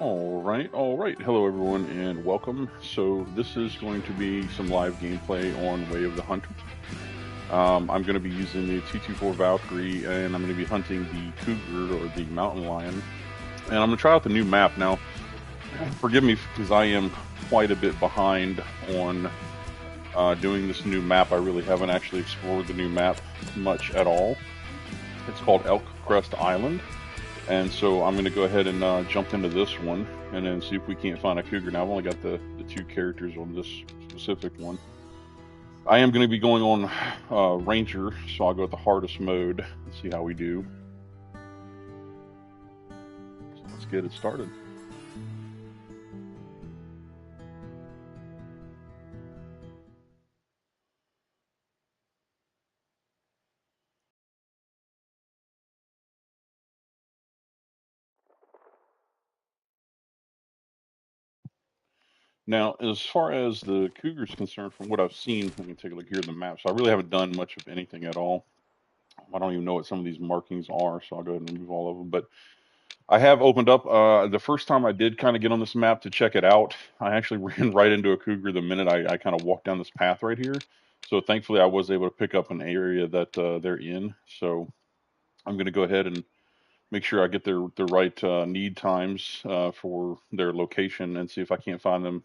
All right. Hello, everyone, and welcome. So this is going to be some live gameplay on Way of the Hunter. I'm going to be using the 224 Valkyrie, and I'm going to be hunting the Cougar, or the mountain lion. And I'm going to try out the new map. Now, forgive me because I am quite a bit behind on doing this new map. I really haven't actually explored the new map much at all. It's called Elk Crest Island. And so I'm going to go ahead and jump into this one and then see if we can't find a cougar. Now, I've only got the two characters on this specific one. I am going to be going on Ranger, so I'll go with the hardest mode and see how we do. So let's get it started. Now, as far as the cougar is concerned, from what I've seen, let me take a look here at the map. So I really haven't done much of anything at all. I don't even know what some of these markings are, so I'll go ahead and remove all of them. But I have opened up. The first time I did kind of get on this map to check it out, I actually ran right into a cougar the minute I kind of walked down this path right here. So thankfully, I was able to pick up an area that they're in. So I'm going to go ahead and make sure I get the right need times for their location and see if I can't find them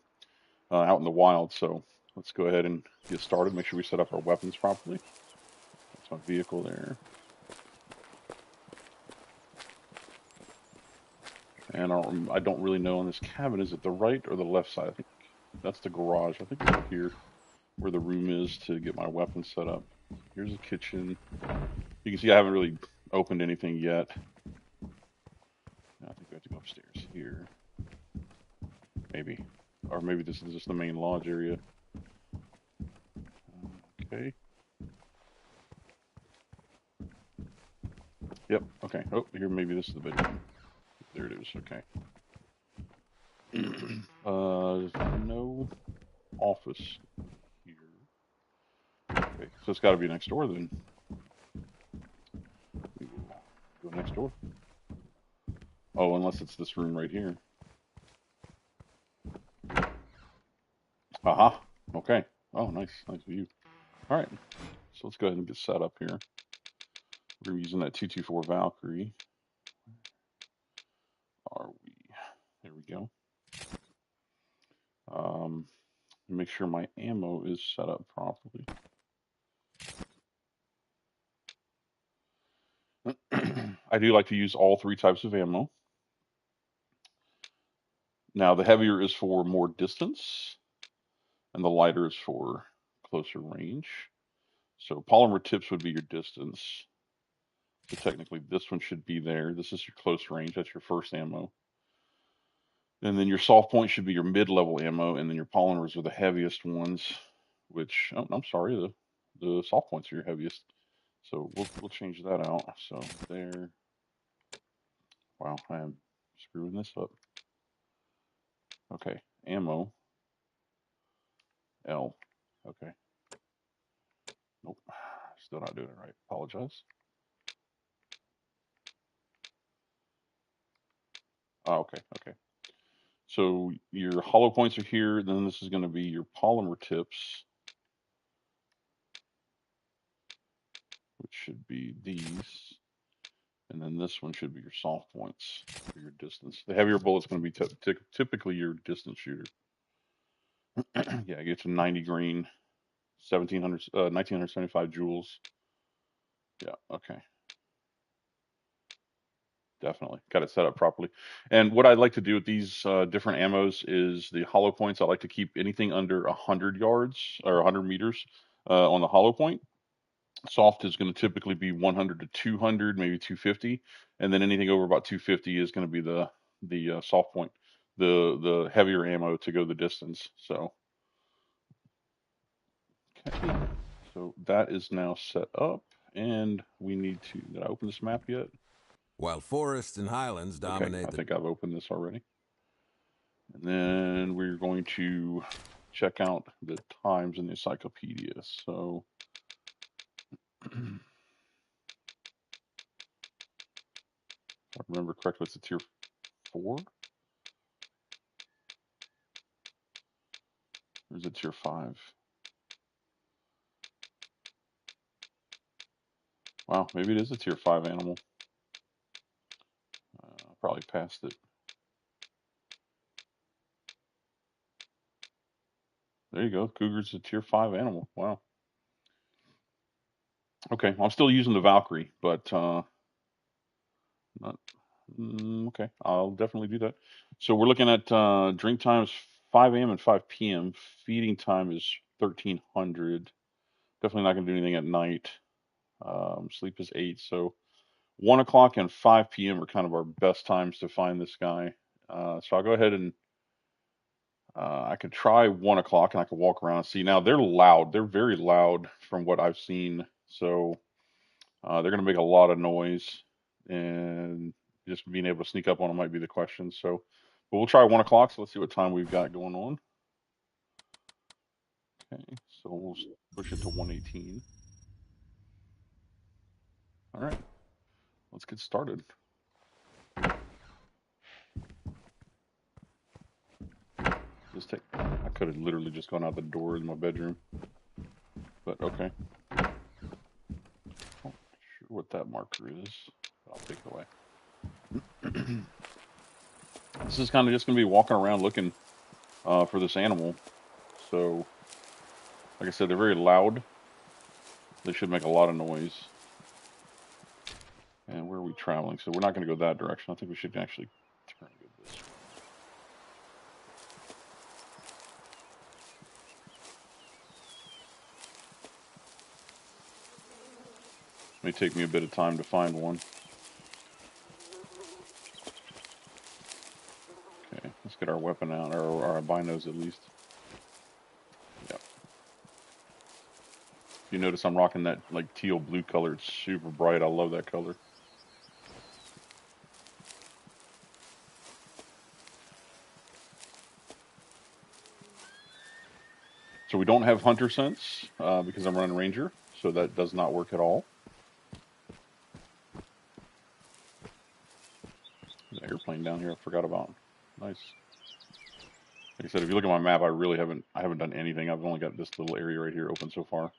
out in the wild. So let's go ahead and get started. Make sure we set up our weapons properly. That's my vehicle there. And I don't really know on this cabin, is it the right or the left side? I think that's the garage. I think it's up here where the room is to get my weapons set up. Here's the kitchen. You can see I haven't really opened anything yet. I think we have to go upstairs here. Maybe. Or maybe this is just the main lodge area. Okay. Yep. Okay. Oh, here maybe this is the bedroom. There it is. Okay. No office here. Okay, so it's got to be next door then. We will go next door. Oh, unless it's this room right here. Aha. Okay. Oh, nice. Nice view. All right. So let's go ahead and get set up here. We're using that 224 Valkyrie. Are we? There we go. Make sure my ammo is set up properly. I do like to use all three types of ammo. Now, the heavier is for more distance, and the lighter is for closer range. So polymer tips would be your distance. So technically, this one should be there. This is your close range. That's your first ammo. And then your soft point should be your mid-level ammo, and then your polymers are the heaviest ones. Which I'm sorry, the soft points are your heaviest. So we'll change that out. So there. Wow, I am screwing this up. Okay, ammo. L. Okay. Nope. Still not doing it right. Apologize. Oh, okay, okay. So your hollow points are here. Then this is going to be your polymer tips, which should be these. And then this one should be your soft points for your distance. The heavier bullet's going to be typically your distance shooter. Yeah, it gets a 90 grain, 1975 joules. Yeah, okay. Definitely. Got it set up properly. And what I'd like to do with these different ammos is the hollow points. I like to keep anything under 100 yards or 100 meters on the hollow point. Soft is going to typically be 100 to 200, maybe 250, and then anything over about 250 is going to be the soft point, the heavier ammo to go the distance. So, okay, so that is now set up, and we need to. Did I open this map yet? While forests and highlands Okay, dominate I the... think I've opened this already. And then we're going to check out the times in the encyclopedia. So, if I remember correctly, it's a tier 4. Or is it tier 5? Wow, maybe it is a tier 5 animal. Probably passed it. There you go. Cougar's a tier 5 animal. Wow. Okay, I'm still using the Valkyrie, but not. Okay, I'll definitely do that. So we're looking at drink times 5 a.m. and 5 p.m. Feeding time is 1300. Definitely not going to do anything at night. Sleep is 8. So 1 o'clock and 5 p.m. are kind of our best times to find this guy. So I'll go ahead and I could try 1 o'clock and I could walk around and see. Now they're loud. They're very loud from what I've seen. So they're going to make a lot of noise, and just being able to sneak up on them might be the question. So, but we'll try 1 o'clock. So let's see what time we've got going on. Okay, so we'll push it to 118. All right, let's get started. I could have literally just gone out the door in my bedroom, but okay. Not sure what that marker is. I'll take it away. This is kind of just going to be walking around looking for this animal. So, like I said, they're very loud. They should make a lot of noise. And where are we traveling? So we're not going to go that direction. I think we should actually turn and go this way. May take me a bit of time to find one. Okay, let's get our weapon out, or our binos at least. Yep. If you notice, I'm rocking that like teal blue color. It's super bright. I love that color. So we don't have hunter sense because I'm running ranger, so that does not work at all. There's an airplane down here I forgot about. Nice. Like I said, if you look at my map, I really haven't done anything. I've only got this little area right here open so far.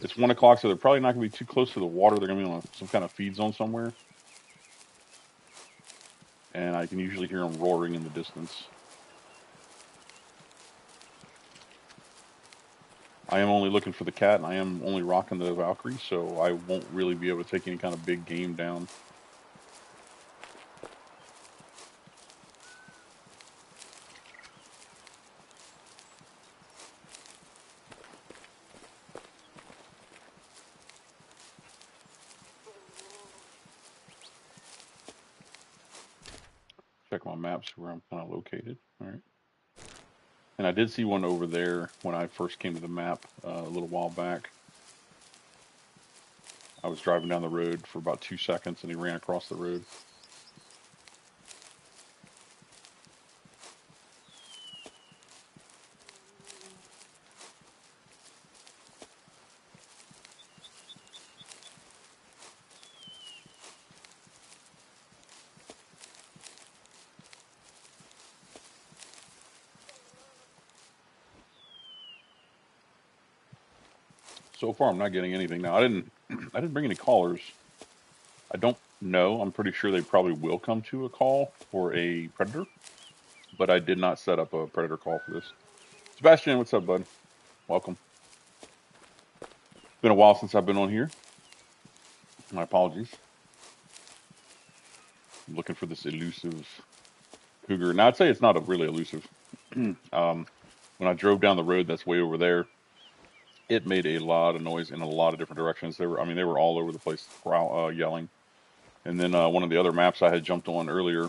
It's 1 o'clock, so they're probably not going to be too close to the water. They're going to be on some kind of feed zone somewhere. And I can usually hear them roaring in the distance. I am only looking for the cat, and I am only rocking the Valkyrie, so I won't really be able to take any kind of big game down. Check my maps where I'm kind of located. All right. And I did see one over there when I first came to the map a little while back. I was driving down the road for about 2 seconds, and he ran across the road. So far, I'm not getting anything. Now, I didn't bring any callers. I don't know. I'm pretty sure they probably will come to a call for a predator, but I did not set up a predator call for this. Sebastian, what's up, bud? Welcome. Been a while since I've been on here. My apologies. I'm looking for this elusive cougar. Now, I'd say it's not really elusive. When I drove down the road that's way over there, it made a lot of noise in a lot of different directions. They were all over the place, yelling. And then one of the other maps I had jumped on earlier,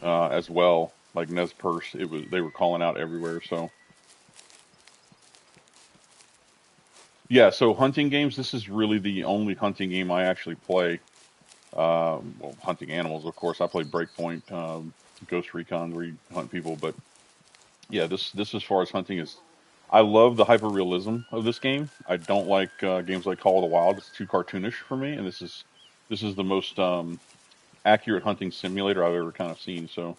as well, like Nez Perce, they were calling out everywhere. So yeah, so hunting games. This is really the only hunting game I actually play. Well, hunting animals, of course. I play Breakpoint, Ghost Recon, where you hunt people. But yeah, this as far as hunting is. I love the hyper realism of this game. I don't like games like Call of the Wild. It's too cartoonish for me, and this is the most accurate hunting simulator I've ever kind of seen. So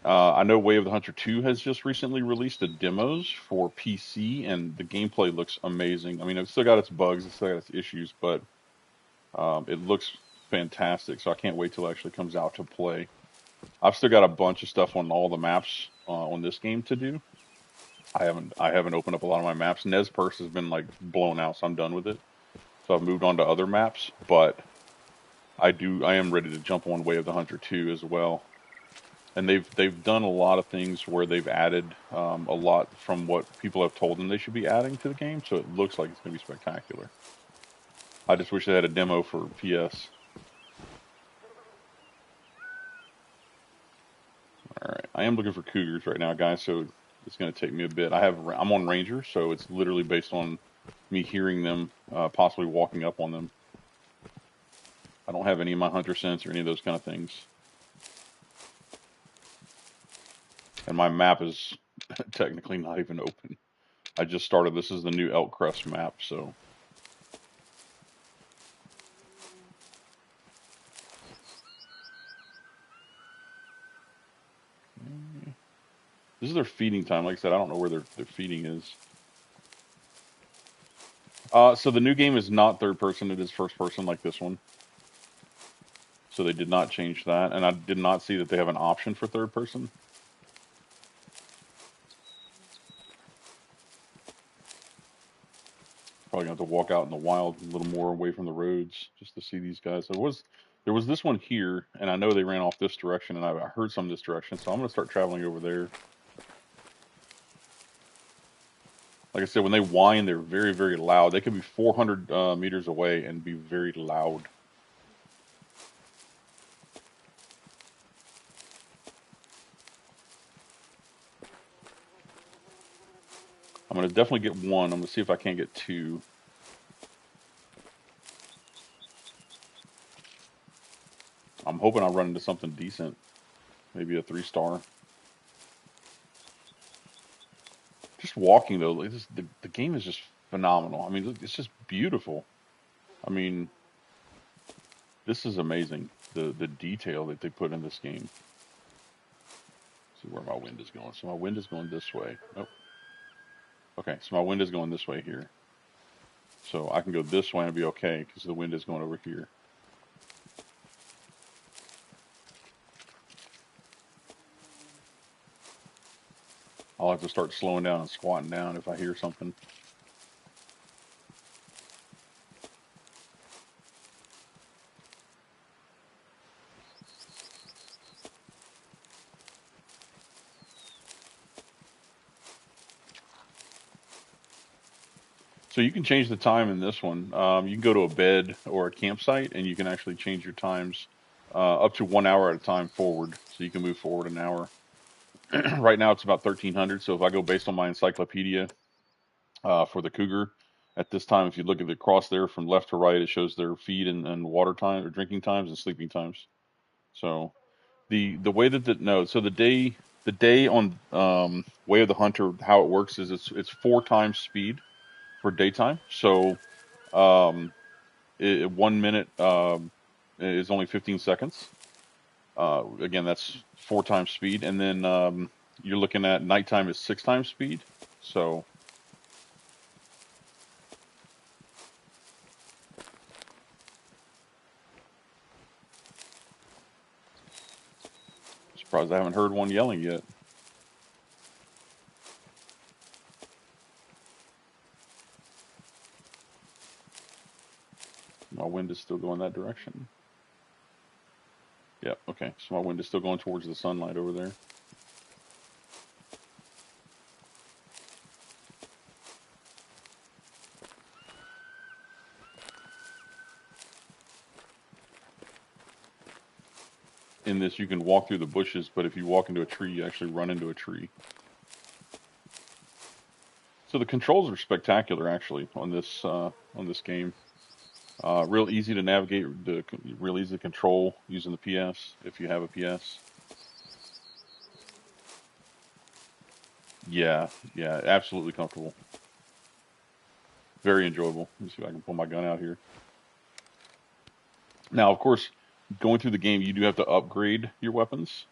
I know Way of the Hunter 2 has just recently released the demos for PC, and the gameplay looks amazing. I mean, it's still got its bugs, it's still got its issues, but it looks fantastic. So I can't wait till it actually comes out to play. I've still got a bunch of stuff on all the maps on this game to do. I haven't opened up a lot of my maps. Nez Perce has been like blown out, so I'm done with it. So I've moved on to other maps, but I am ready to jump on Way of the Hunter 2 as well. And they've done a lot of things where they've added a lot from what people have told them they should be adding to the game, so it looks like it's going to be spectacular. I just wish they had a demo for PS. All right, I am looking for cougars right now, guys, so it's going to take me a bit. I'm on Ranger, so it's literally based on me hearing them, possibly walking up on them. I don't have any of my hunter sense or any of those kind of things. And my map is technically not even open. I just started. This is the new Elk Crest map, so. This is their feeding time. Like I said, I don't know where their feeding is. So the new game is not third person. It is first person like this one. So they did not change that. And I did not see that they have an option for third person. Probably going to have to walk out in the wild a little more away from the roads just to see these guys. There was this one here, and I know they ran off this direction, and I heard some this direction, so I'm going to start traveling over there. Like I said, when they whine, they're very, very loud. They could be 400 meters away and be very loud. I'm going to definitely get one. I'm going to see if I can't get two. I'm hoping I run into something decent. Maybe a 3-star. Just walking, though, like the game is just phenomenal. I mean, it's just beautiful. I mean, this is amazing. The detail that they put in this game. Let's see where my wind is going. So my wind is going this way. Nope. Okay, so my wind is going this way here. So I can go this way and be okay because the wind is going over here. I'll have to start slowing down and squatting down if I hear something. So you can change the time in this one. You can go to a bed or a campsite, and you can actually change your times up to 1 hour at a time forward. So you can move forward an hour. Right now it's about 1300. So if I go based on my encyclopedia for the Cougar, at this time, if you look at the cross there from left to right, it shows their feed and water time or drinking times and sleeping times. So the way that so the day on Way of the Hunter, how it works is it's 4 times speed for daytime. So 1 minute is only 15 seconds. Again, that's 4 times speed, and then you're looking at nighttime is 6 times speed. So surprised I haven't heard one yelling yet. My wind is still going that direction. Yeah, okay. So my wind is still going towards the sunlight over there. In this, you can walk through the bushes, but if you walk into a tree, you actually run into a tree. So the controls are spectacular, actually, on this game. Real easy to navigate, real easy to control using the PS if you have a PS. Yeah, yeah, absolutely comfortable. Very enjoyable. Let me see if I can pull my gun out here. Now, of course, going through the game, you do have to upgrade your weapons.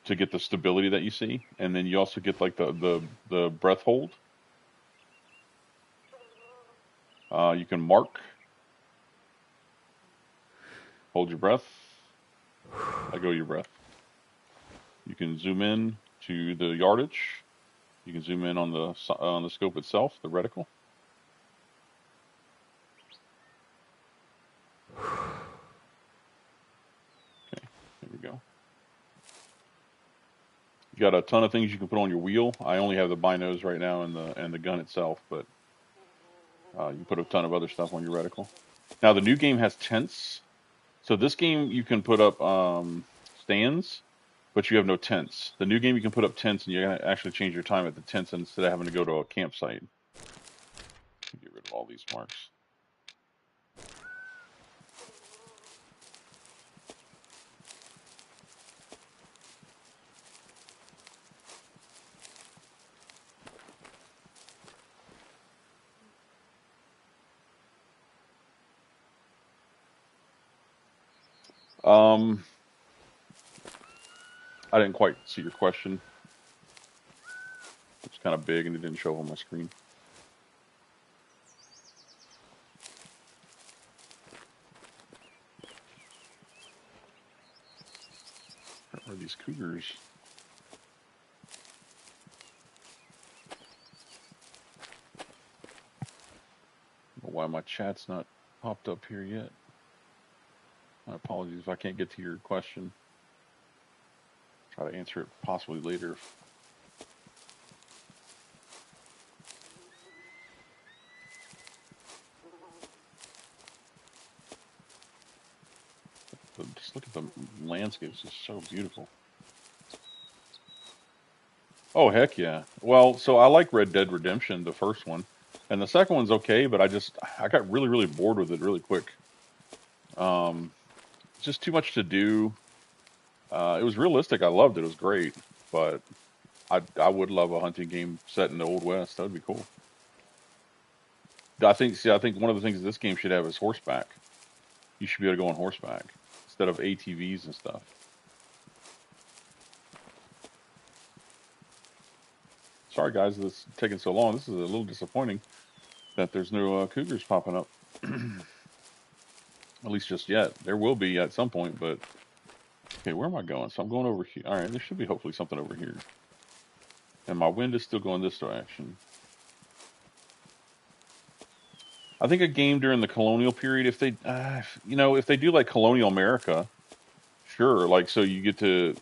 to get the stability that you see, and then you also get like the breath hold. You can mark, hold your breath, let go of your breath. You can zoom in to the yardage. You can zoom in on the scope itself, the reticle. Okay, there we go. You got a ton of things you can put on your wheel. I only have the binos right now and the gun itself, but you can put a ton of other stuff on your reticle. Now the new game has tents. So this game you can put up stands, but you have no tents. The new game you can put up tents, and you can actually change your time at the tents instead of having to go to a campsite. Get rid of all these marks. I didn't quite see your question. It's kind of big and it didn't show up on my screen. Where are these cougars? I don't know why my chat's not popped up here yet. My apologies if I can't get to your question. Try to answer it possibly later. But just look at the landscapes, it's so beautiful. Oh, heck yeah. Well, so I like Red Dead Redemption, the first one. And the second one's okay, but I got really, really bored with it really quick. Just too much to do. It was realistic. I loved it. It was great. But I would love a hunting game set in the Old West. That would be cool. I think one of the things this game should have is horseback. You should be able to go on horseback instead of ATVs and stuff. Sorry, guys, this is taking so long. This is a little disappointing that there's no cougars popping up. At least just yet. There will be at some point, but... Okay, where am I going? So I'm going over here. Alright, there should be hopefully something over here. And my wind is still going this direction. I think a game during the colonial period, if they, if they do like colonial America, sure, like, so you get to,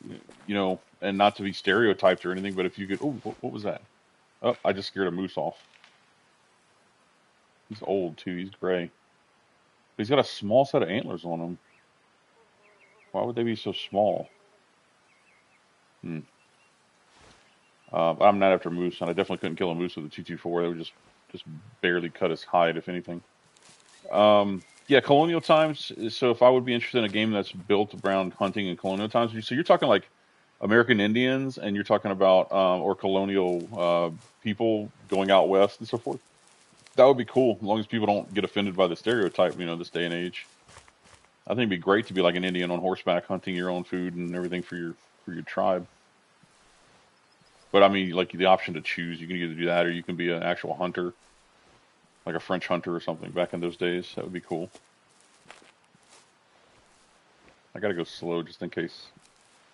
and not to be stereotyped or anything, but if you could, oh, what was that? Oh, I just scared a moose off. He's old too, he's gray. But he's got a small set of antlers on him. Why would they be so small? I'm not after moose, and I definitely couldn't kill a moose with a 224. They would just barely cut his hide, if anything. Yeah, colonial times. So if I would be interested in a game that's built around hunting and colonial times, so you're talking like American Indians, and you're talking about or colonial people going out west and so forth. That would be cool, as long as people don't get offended by the stereotype. This day and age. I think it'd be great to be like an Indian on horseback, hunting your own food and everything for your tribe. But I mean, like the option to choose, you can either do that or you can be an actual hunter, like a French hunter or something back in those days. That would be cool. I gotta go slow just in case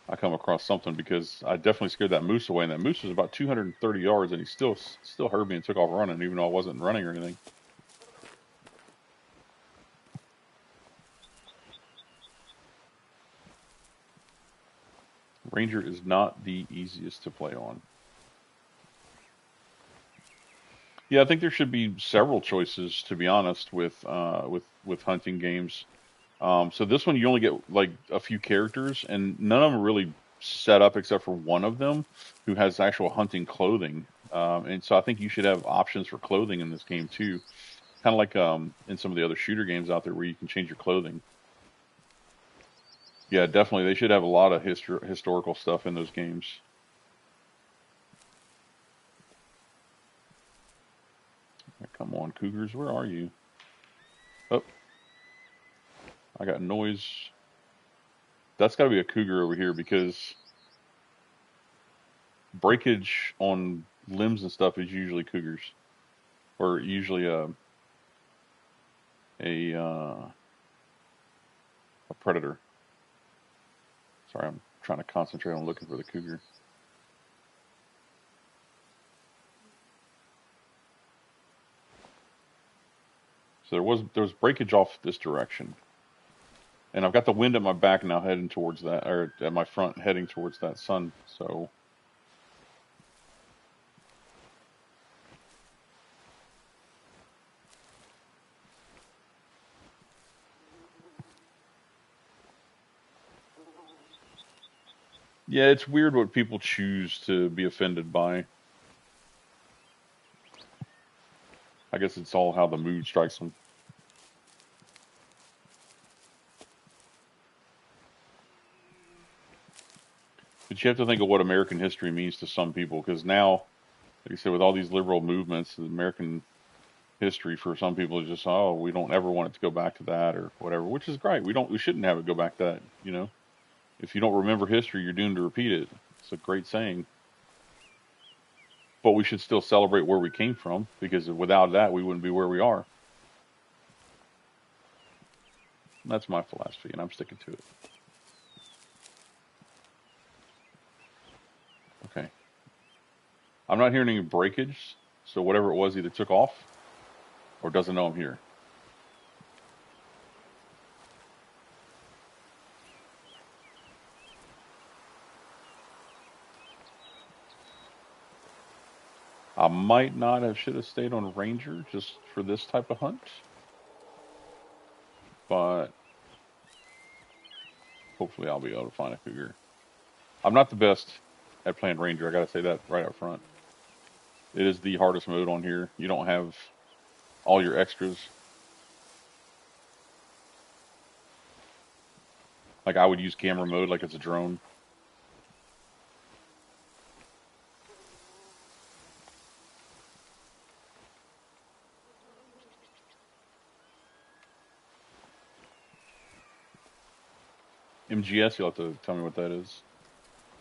I come across something, because I definitely scared that moose away, and that moose was about 230 yards, and he still heard me and took off running, even though I wasn't running or anything. Ranger is not the easiest to play on. Yeah, I think there should be several choices, to be honest, with hunting games. So this one you only get like a few characters, and none of them are really set up except for one of them, who has actual hunting clothing. And so I think you should have options for clothing in this game too, kind of like in some of the other shooter games out there where you can change your clothing. Yeah, definitely. They should have a lot of historical stuff in those games. Come on, Cougars, where are you? Oh, I got noise. That's got to be a cougar over here, because breakage on limbs and stuff is usually cougars, or usually a predator. Sorry, I'm trying to concentrate on looking for the cougar. So there was breakage off this direction, and I've got the wind at my back now, heading towards that, or at my front, heading towards that sun. So yeah, it's weird what people choose to be offended by. I guess it's all how the mood strikes them. But you have to think of what American history means to some people, because now, like I said, with all these liberal movements, the American history for some people is just, oh, we don't ever want it to go back to that or whatever, which is great. We shouldn't have it go back to that. You know, if you don't remember history, you're doomed to repeat it. It's a great saying. But we should still celebrate where we came from, because without that, we wouldn't be where we are. And that's my philosophy, and I'm sticking to it. Okay. I'm not hearing any breakage, so whatever it was either took off or doesn't know I'm here. I might not have should have stayed on Ranger just for this type of hunt, but hopefully I'll be able to find a cougar. I'm not the best at playing Ranger. I gotta say that right up front. It is the hardest mode on here. You don't have all your extras. Like I would use camera mode like it's a drone. MGS, you'll have to tell me what that is.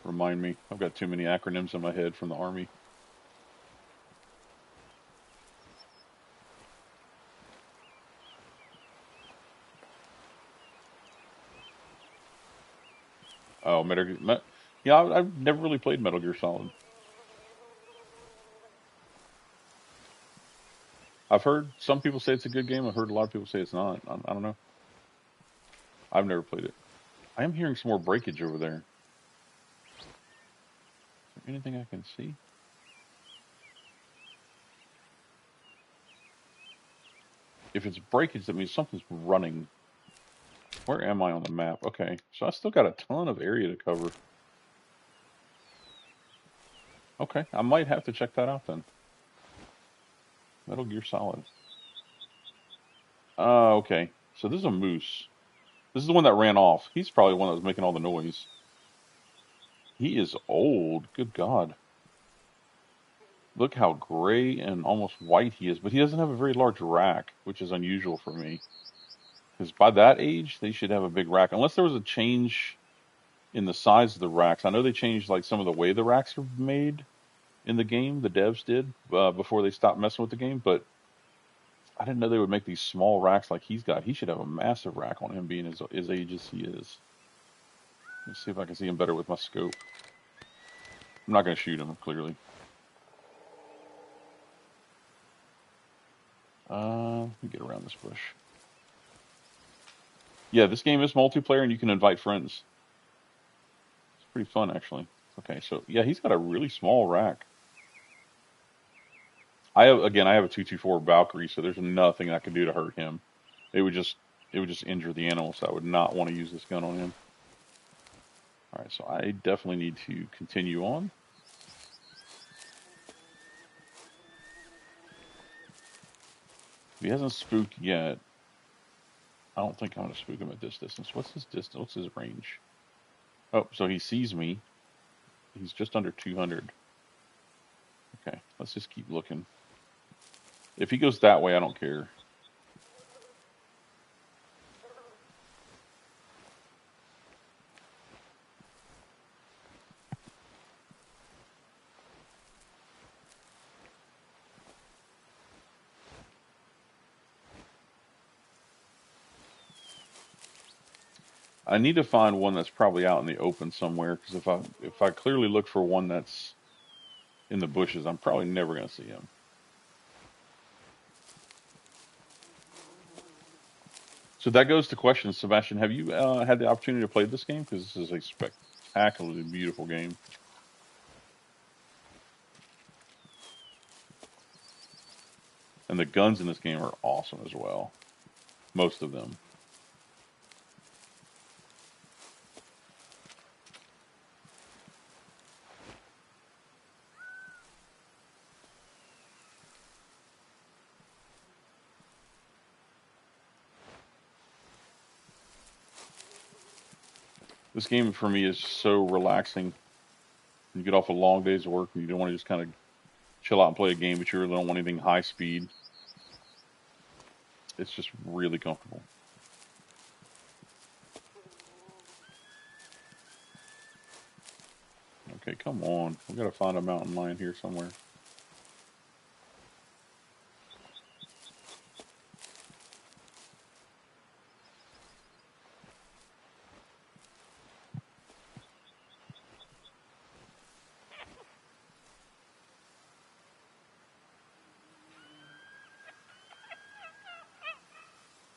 Remind me. I've got too many acronyms in my head from the Army. Oh, yeah, I've never really played Metal Gear Solid. I've heard some people say it's a good game. I've heard a lot of people say it's not. I don't know. I've never played it. I am hearing some more breakage over there. Is there anything I can see? If it's breakage, that means something's running. Where am I on the map? Okay, so I still got a ton of area to cover. Okay, I might have to check that out then. Metal Gear Solid. Okay. So this is a moose. This is the one that ran off. He's probably the one that was making all the noise. He is old. Good God. Look how gray and almost white he is. But he doesn't have a very large rack, which is unusual for me. Because by that age, they should have a big rack. Unless there was a change in the size of the racks. I know they changed like some of the way the racks are made in the game. The devs did before they stopped messing with the game. But I didn't know they would make these small racks like he's got. He should have a massive rack on him being his age as he is. Let's see if I can see him better with my scope. I'm not going to shoot him, clearly. Let me get around this bush. Yeah, this game is multiplayer and you can invite friends. It's pretty fun, actually. Okay, so yeah, he's got a really small rack. I have a 224 Valkyrie, so there's nothing I can do to hurt him. It would just injure the animal, so I would not want to use this gun on him. All right, so I definitely need to continue on. If he hasn't spooked yet, I don't think I'm going to spook him at this distance. What's his distance? What's his range? Oh, so he sees me. He's just under 200. Okay, let's just keep looking. If he goes that way, I don't care. I need to find one that's probably out in the open somewhere, because if I clearly look for one that's in the bushes, I'm probably never going to see him. So that goes to questions, Sebastian. Have you had the opportunity to play this game? Because this is a spectacularly beautiful game. And the guns in this game are awesome as well. Most of them. This game for me is so relaxing. You get off a long day's work and you don't want to just kind of chill out and play a game, but you really don't want anything high speed. It's just really comfortable. Okay, come on. We gotta find a mountain lion here somewhere.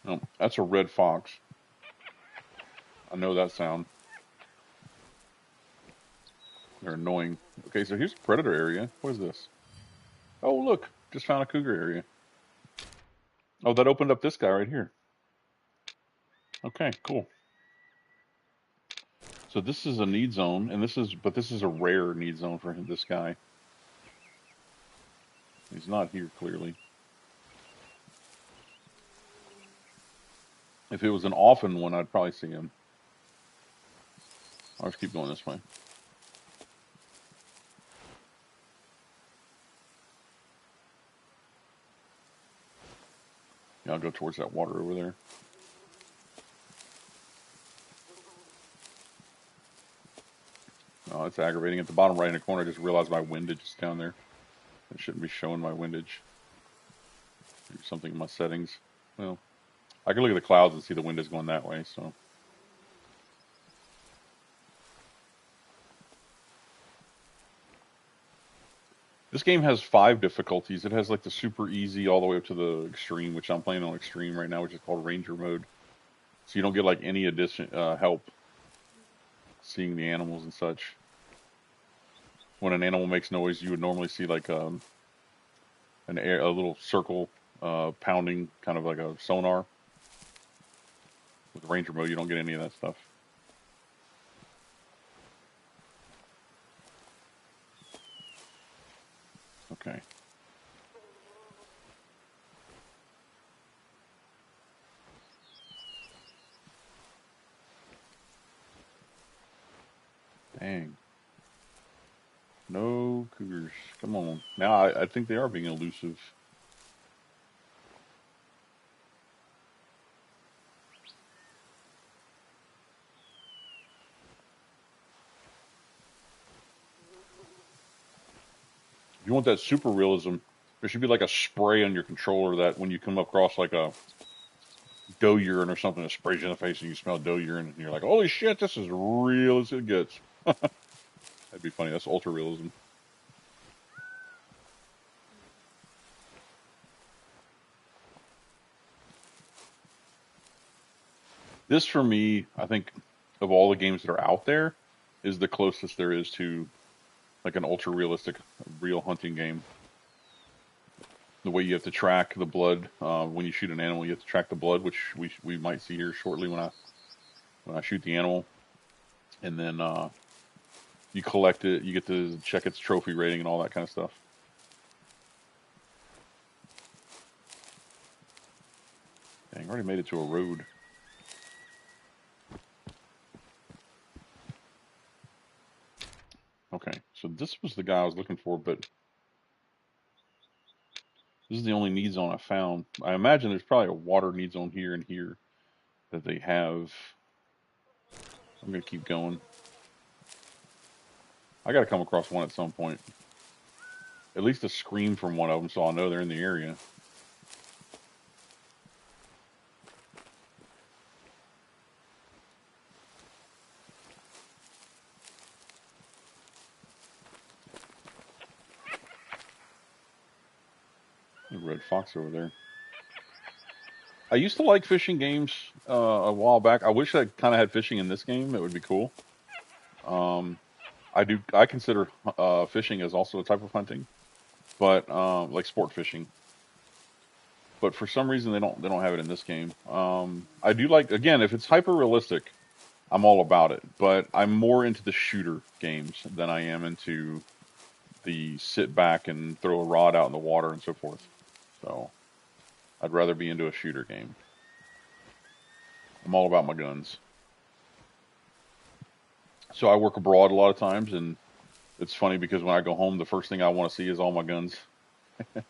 Oh, that's a red fox. I know that sound. They're annoying. Okay, so here's a predator area. What is this? Oh, look. Just found a cougar area. Oh, that opened up this guy right here. Okay, cool. So this is a need zone, and this is a rare need zone for this guy. He's not here clearly. If it was an often one, I'd probably see him. I'll just keep going this way. Yeah, I'll go towards that water over there. Oh, it's aggravating. At the bottom right in the corner, I just realized my windage is down there. It shouldn't be showing my windage. Do something in my settings. Well, I can look at the clouds and see the wind is going that way, so. This game has 5 difficulties. It has like the super easy all the way up to the extreme, which I'm playing on extreme right now, which is called Ranger mode. So you don't get like any addition help seeing the animals and such. When an animal makes noise, you would normally see like a little circle pounding, kind of like a sonar. With Ranger mode, you don't get any of that stuff. Okay. Dang. No cougars. Come on. Now I think they are being elusive. If you want that super realism, there should be like a spray on your controller that when you come across like a doe urine or something that sprays you in the face and you smell doe urine and you're like, holy shit, this is real as it gets. That'd be funny. That's ultra realism. This, for me, I think of all the games that are out there, is the closest there is to like an ultra realistic, real hunting game. The way you have to track the blood when you shoot an animal, you have to track the blood, which we might see here shortly when I shoot the animal, and then you collect it. You get to check its trophy rating and all that kind of stuff. Dang, I already made it to a road. Okay, so this was the guy I was looking for, but this is the only need zone I found. I imagine there's probably a water need zone here and here that they have. I'm gonna keep going. I gotta come across one at some point. At least a scream from one of them, so I'll know they're in the area. red fox over there. I used to like fishing games a while back. I wish I kind of had fishing in this game. It would be cool. I consider fishing as also a type of hunting, but like sport fishing. But for some reason they don't have it in this game. I do like, again, if it's hyper realistic, I'm all about it. But I'm more into the shooter games than I am into the sit back and throw a rod out in the water and so forth. So I'd rather be into a shooter game. I'm all about my guns. So I work abroad a lot of times, and it's funny because when I go home, the first thing I want to see is all my guns. I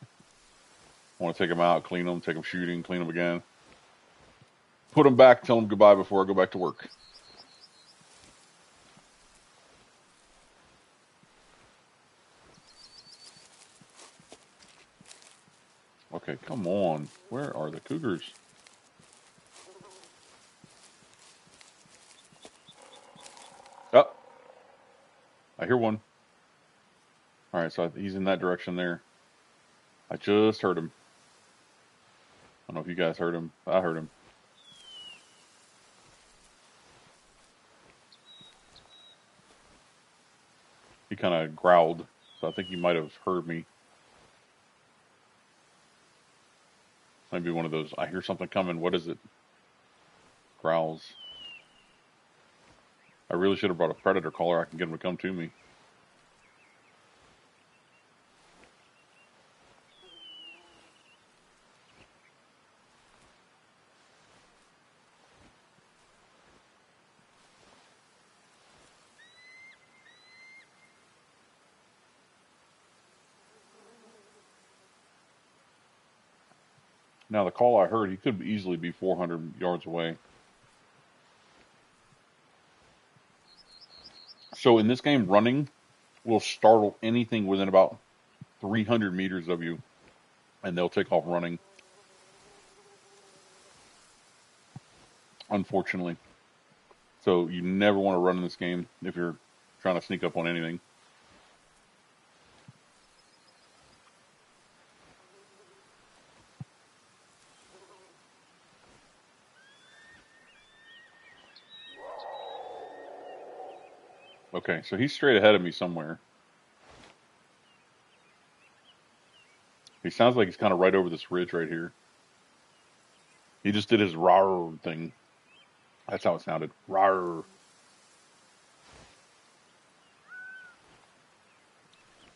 want to take them out, clean them, take them shooting, clean them again. Put them back, tell them goodbye before I go back to work. Okay, come on. Where are the cougars? Oh, I hear one. All right, so he's in that direction there. I just heard him. I don't know if you guys heard him. I heard him. He kind of growled, so I think he might have heard me. Maybe one of those, I hear something coming, what is it? Growls. I really should have brought a predator collar. I can get him to come to me. Now, the call I heard, he could easily be 400 yards away. So in this game, running will startle anything within about 300 meters of you, and they'll take off running. Unfortunately. So you never want to run in this game if you're trying to sneak up on anything. Okay, so he's straight ahead of me somewhere. He sounds like he's kind of right over this ridge right here. He just did his rawr thing. That's how it sounded. Rawr.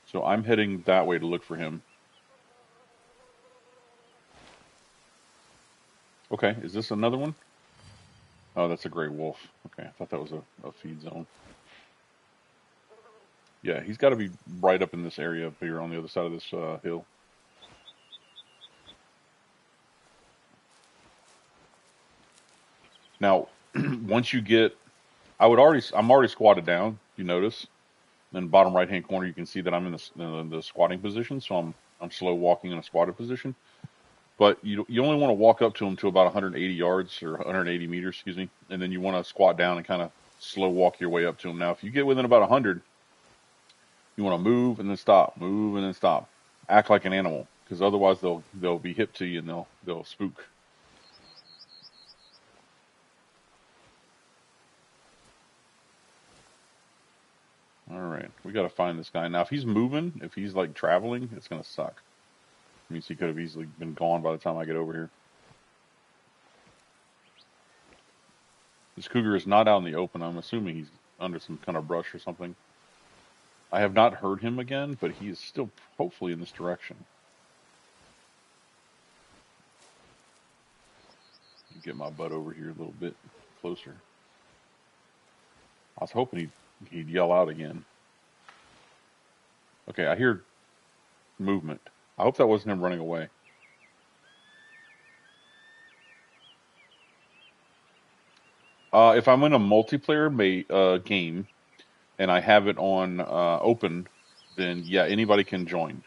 So I'm heading that way to look for him. Okay, is this another one? Oh, that's a gray wolf. Okay, I thought that was a feed zone. Yeah, he's got to be right up in this area up here on the other side of this hill. Now, once you get, I'm already squatted down. You notice, in the bottom right hand corner, you can see that I'm in the squatting position. So I'm slow walking in a squatted position. But you only want to walk up to him to about 180 yards or 180 meters, excuse me, and then you want to squat down and kind of slow walk your way up to him. Now, if you get within about 100, you want to move and then stop, move and then stop. Act like an animal, because otherwise they'll be hip to you and they'll spook. All right, we got to find this guy. Now, if he's moving, if he's like traveling, it's going to suck. It means he could have easily been gone by the time I get over here. This cougar is not out in the open. I'm assuming he's under some kind of brush or something. I have not heard him again, but he is still hopefully in this direction. Get my butt over here a little bit closer. I was hoping he'd yell out again. Okay, I hear movement. I hope that wasn't him running away. If I'm in a multiplayer game and I have it on open, then yeah, anybody can join.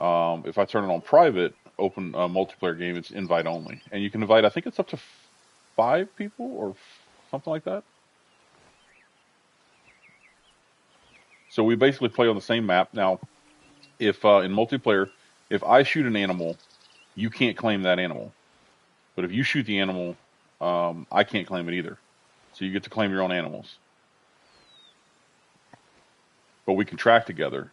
If I turn it on private, open multiplayer game, it's invite only. And you can invite, I think it's up to 5 people or something like that. So we basically play on the same map. Now, if in multiplayer, if I shoot an animal, you can't claim that animal. But if you shoot the animal, I can't claim it either. So you get to claim your own animals. But we can track together.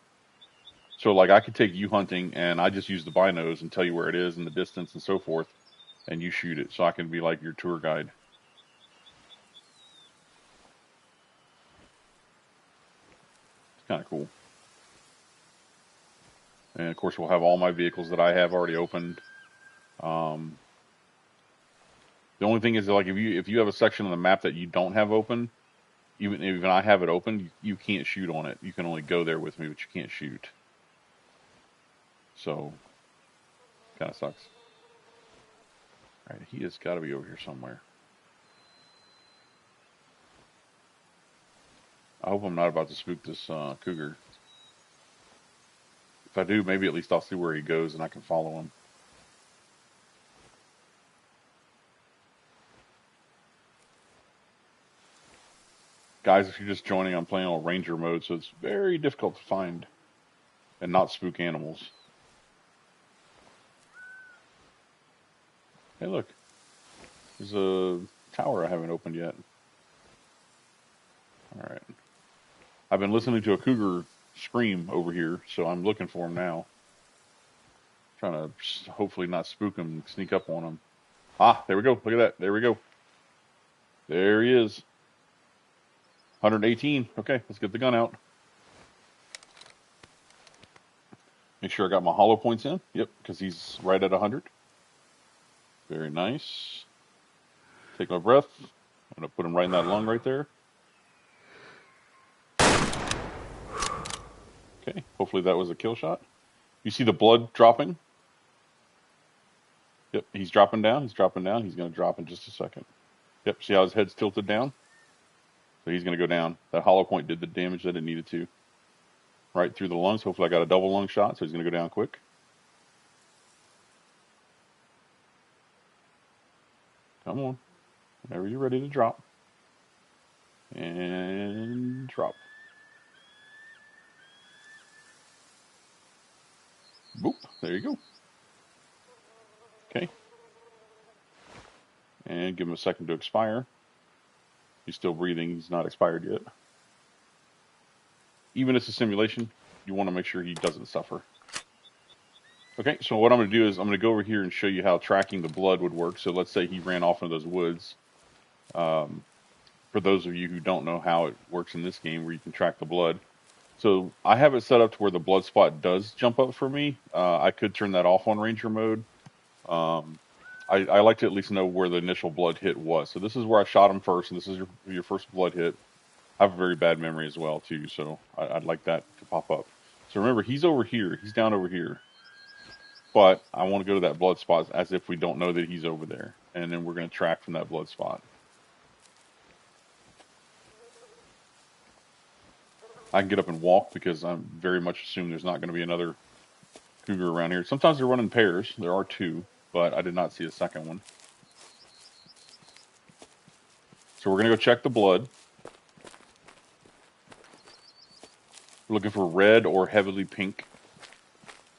So like I could take you hunting and I just use the binos and tell you where it is and the distance and so forth, and you shoot it. So I can be like your tour guide. It's kind of cool. And of course we'll have all my vehicles that I have already opened. The only thing is that, like if you have a section on the map that you don't have open, even I have it open, you can't shoot on it. You can only go there with me, but you can't shoot. So, kind of sucks. All right, he has got to be over here somewhere. I hope I'm not about to spook this cougar. If I do, maybe at least I'll see where he goes and I can follow him. Guys, if you're just joining, I'm playing on Ranger mode, so it's very difficult to find and not spook animals. Hey, look. There's a tower I haven't opened yet. Alright. I've been listening to a cougar scream over here, so I'm looking for him now. Trying to hopefully not spook him and sneak up on him. Ah, there we go. Look at that. There we go. There he is. 118. Okay, let's get the gun out. Make sure I got my hollow points in. Yep, because he's right at 100. Very nice. Take my breath. I'm going to put him right in that lung right there. Okay, hopefully that was a kill shot. You see the blood dropping? Yep, he's dropping down. He's dropping down. He's going to drop in just a second. Yep, see how his head's tilted down? So he's going to go down. That hollow point did the damage that it needed to. Right through the lungs. Hopefully I got a double lung shot, so he's going to go down quick. Come on. Whenever you're ready to drop. And drop. Boop. There you go. Okay. And give him a second to expire. He's still breathing. He's not expired yet. Even if it's a simulation, you want to make sure he doesn't suffer. Okay, so what I'm going to do is I'm going to go over here and show you how tracking the blood would work. So let's say he ran off into those woods. For those of you who don't know how it works in this game where you can track the blood. So I have it set up to where the blood spot does jump up for me. I could turn that off on Ranger mode. I like to at least know where the initial blood hit was. So this is where I shot him first, and this is your first blood hit. I have a very bad memory as well, too, so I'd like that to pop up. So remember, he's over here. He's down over here. But I want to go to that blood spot as if we don't know that he's over there. And then we're going to track from that blood spot. I can get up and walk because I very much assume there's not going to be another cougar around here. Sometimes they're running pairs. There are two, but I did not see a second one. So we're going to go check the blood. We're looking for red or heavily pink.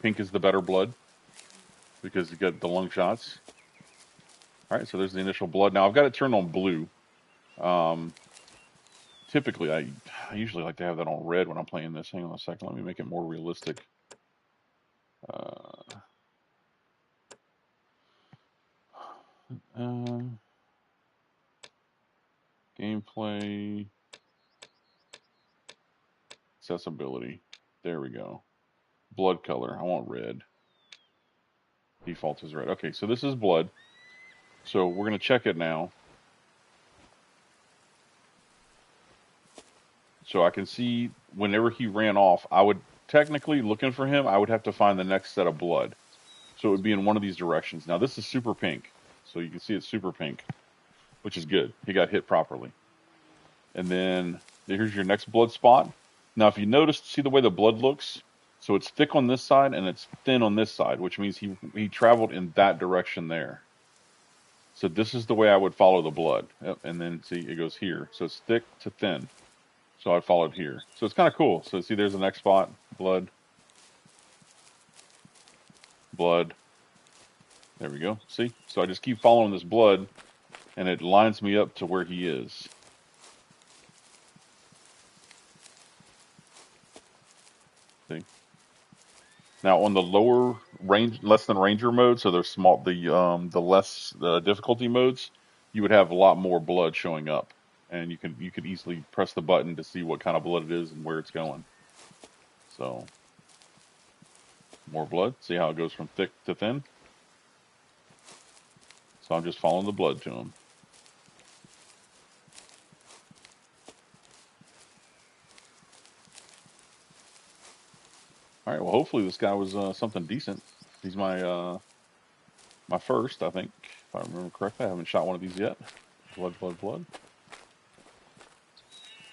Pink is the better blood because you get the lung shots. All right, so there's the initial blood. Now I've got it turned on blue. Typically, I usually like to have that on red when I'm playing this. Hang on a second. Let me make it more realistic. Gameplay. Accessibility. There we go. Blood color. I want red. Default is red. Okay, so this is blood. So we're going to check it now. So I can see whenever he ran off, I would technically, looking for him, I would have to find the next set of blood. So it would be in one of these directions. Now this is super pink. So you can see it's super pink, which is good. He got hit properly. And then here's your next blood spot. Now if you notice, see the way the blood looks? So it's thick on this side and it's thin on this side, which means he traveled in that direction there. So this is the way I would follow the blood. Yep, and then see, it goes here. So it's thick to thin. So I followed here. So it's kind of cool. So see, there's the next spot, blood. blood. There we go. See? So I just keep following this blood, and it lines me up to where he is. See? Now on the lower range, less than ranger mode, so they're small, the less difficulty modes, you would have a lot more blood showing up, and you could easily press the button to see what kind of blood it is and where it's going. So more blood. See how it goes from thick to thin. So I'm just following the blood to him. All right. Well, hopefully this guy was something decent. He's my first, I think, if I remember correctly. I haven't shot one of these yet. Blood, blood, blood.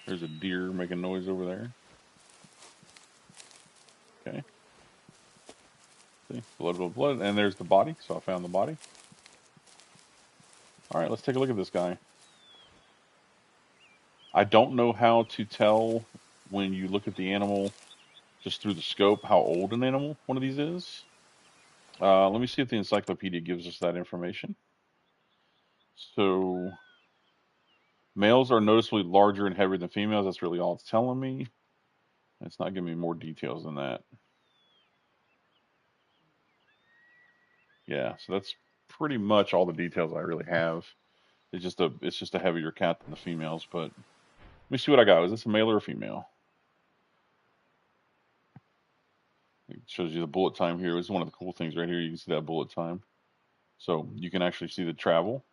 There's a deer making noise over there. Okay. See, blood, blood, blood, and there's the body. So I found the body. All right, let's take a look at this guy. I don't know how to tell when you look at the animal just through the scope how old an animal one of these is. Let me see if the encyclopedia gives us that information. So males are noticeably larger and heavier than females. That's really all it's telling me. It's not giving me more details than that. Yeah, so that's pretty much all the details I really have. It's just a heavier cat than the females. But let me see what I got. Is this a male or a female? It shows you the bullet time here. This is one of the cool things right here. You can see that bullet time. So you can actually see the travel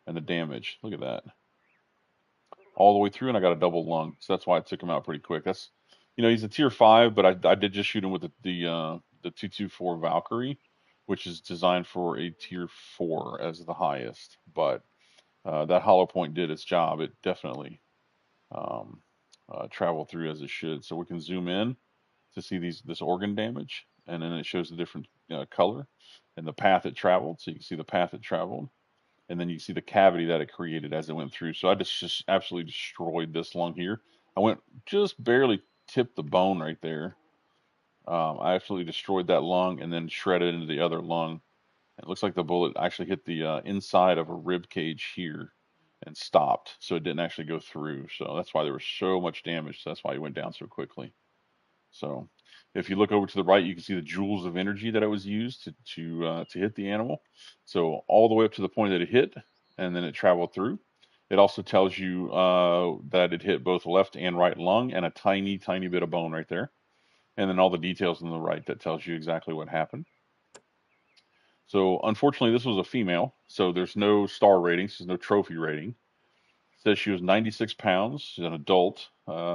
and the damage. Look at that. All the way through, and I got a double lung. So that's why I took him out pretty quick. That's, he's a tier 5, but I did just shoot him with the 224 Valkyrie, which is designed for a tier 4 as the highest. But that hollow point did its job. It definitely um, traveled through as it should. So we can zoom in to see this organ damage, and then it shows the different color and the path it traveled. So you can see the path it traveled, and then you see the cavity that it created as it went through. So I just absolutely destroyed this lung here. I went just barely tipped the bone right there. I absolutely destroyed that lung and then shredded into the other lung. It looks like the bullet actually hit the inside of a rib cage here and stopped, so it didn't actually go through. So that's why there was so much damage. So that's why it went down so quickly. So if you look over to the right, you can see the joules of energy that it was used to hit the animal. So all the way up to the point that it hit, and then it traveled through. It also tells you that it hit both left and right lung and a tiny, tiny bit of bone right there. And then all the details on the right that tells you exactly what happened. So unfortunately, this was a female, so there's no star ratings, there's no trophy rating. It says she was 96 pounds. She's an adult.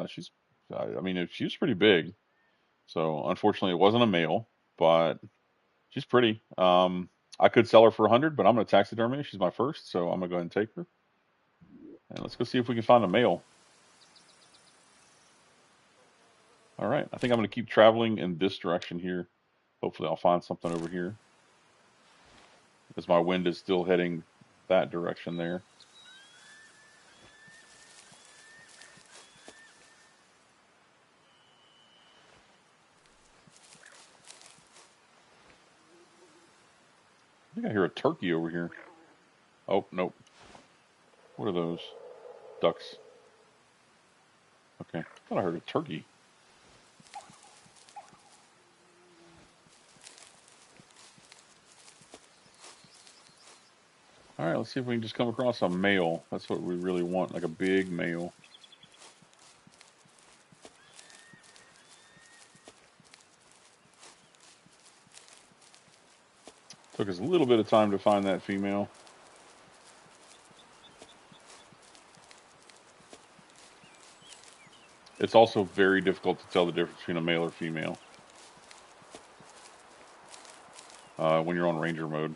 She was pretty big. So unfortunately, it wasn't a male, but she's pretty. I could sell her for 100, but I'm going to taxidermy her. She's my first, so I'm going to go ahead and take her. And let's go see if we can find a male. All right, I think I'm going to keep traveling in this direction here. Hopefully, I'll find something over here, because my wind is still heading that direction there. I think I hear a turkey over here. Oh, nope. What are those? Ducks. Okay, I thought I heard a turkey. All right, let's see if we can just come across a male. That's what we really want, like a big male. Took us a little bit of time to find that female. It's also very difficult to tell the difference between a male or female when you're on ranger mode.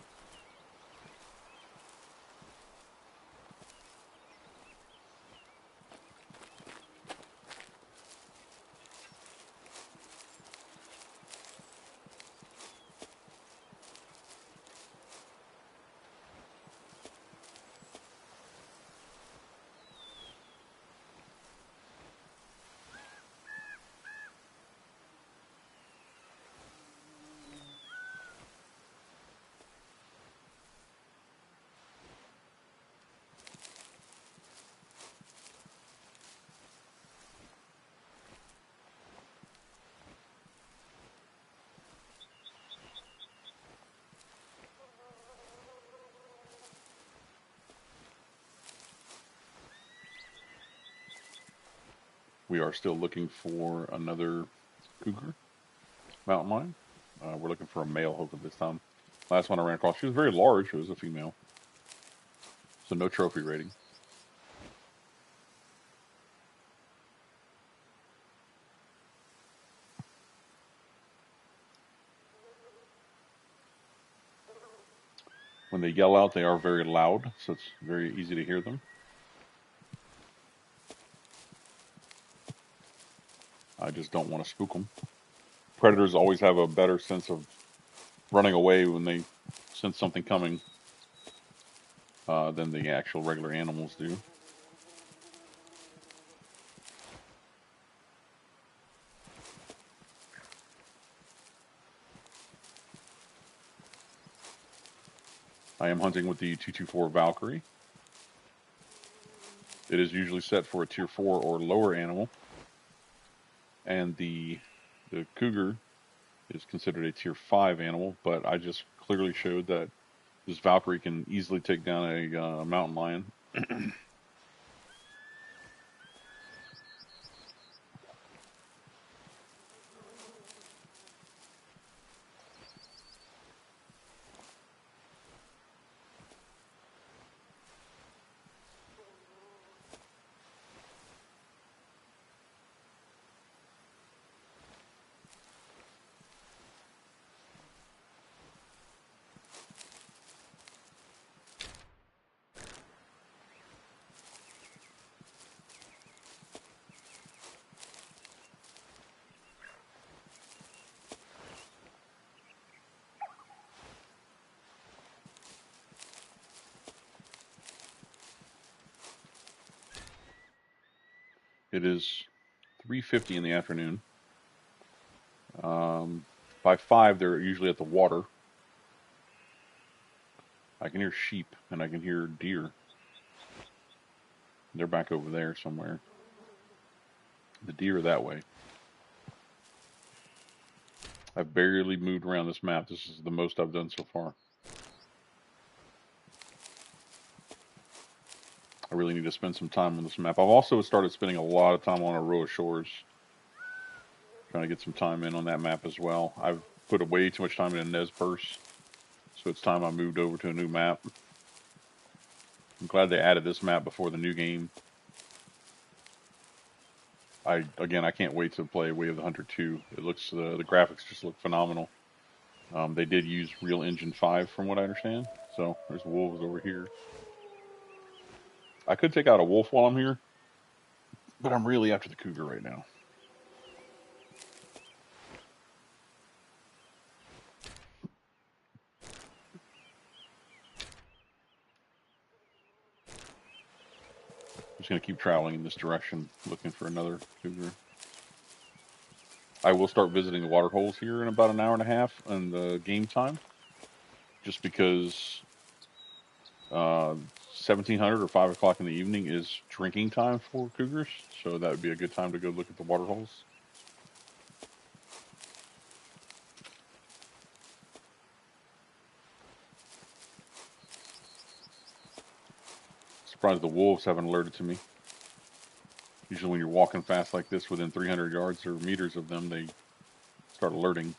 We are still looking for another cougar mountain lion. We're looking for a male hopefully this time. Last one I ran across, she was very large. It was a female. So no trophy rating. When they yell out, they are very loud, so it's very easy to hear them. I just don't want to spook them. Predators always have a better sense of running away when they sense something coming than the actual regular animals do. I am hunting with the 224 Valkyrie. It is usually set for a tier 4 or lower animal, and the cougar is considered a tier 5 animal, but I just clearly showed that this Valkyrie can easily take down a mountain lion. It is 3:50 in the afternoon. By 5, they're usually at the water. I can hear sheep, and I can hear deer. They're back over there somewhere. The deer are that way. I've barely moved around this map. This is the most I've done so far. I really need to spend some time on this map. I've also started spending a lot of time on Aroa Shores. Trying to get some time in on that map as well. I've put way too much time in Nez Perce, so it's time I moved over to a new map. I'm glad they added this map before the new game. I can't wait to play Way of the Hunter 2. It looks the graphics just look phenomenal. They did use Real Engine 5 from what I understand. So there's wolves over here. I could take out a wolf while I'm here, but I'm really after the cougar right now. I'm just going to keep traveling in this direction, looking for another cougar. I will start visiting the water holes here in about an hour and a half in the game time, just because 1700 or 5 o'clock in the evening is drinking time for cougars, so that would be a good time to go look at the water holes. Surprised the wolves haven't alerted to me. Usually when you're walking fast like this, within 300 yards or meters of them, they start alerting.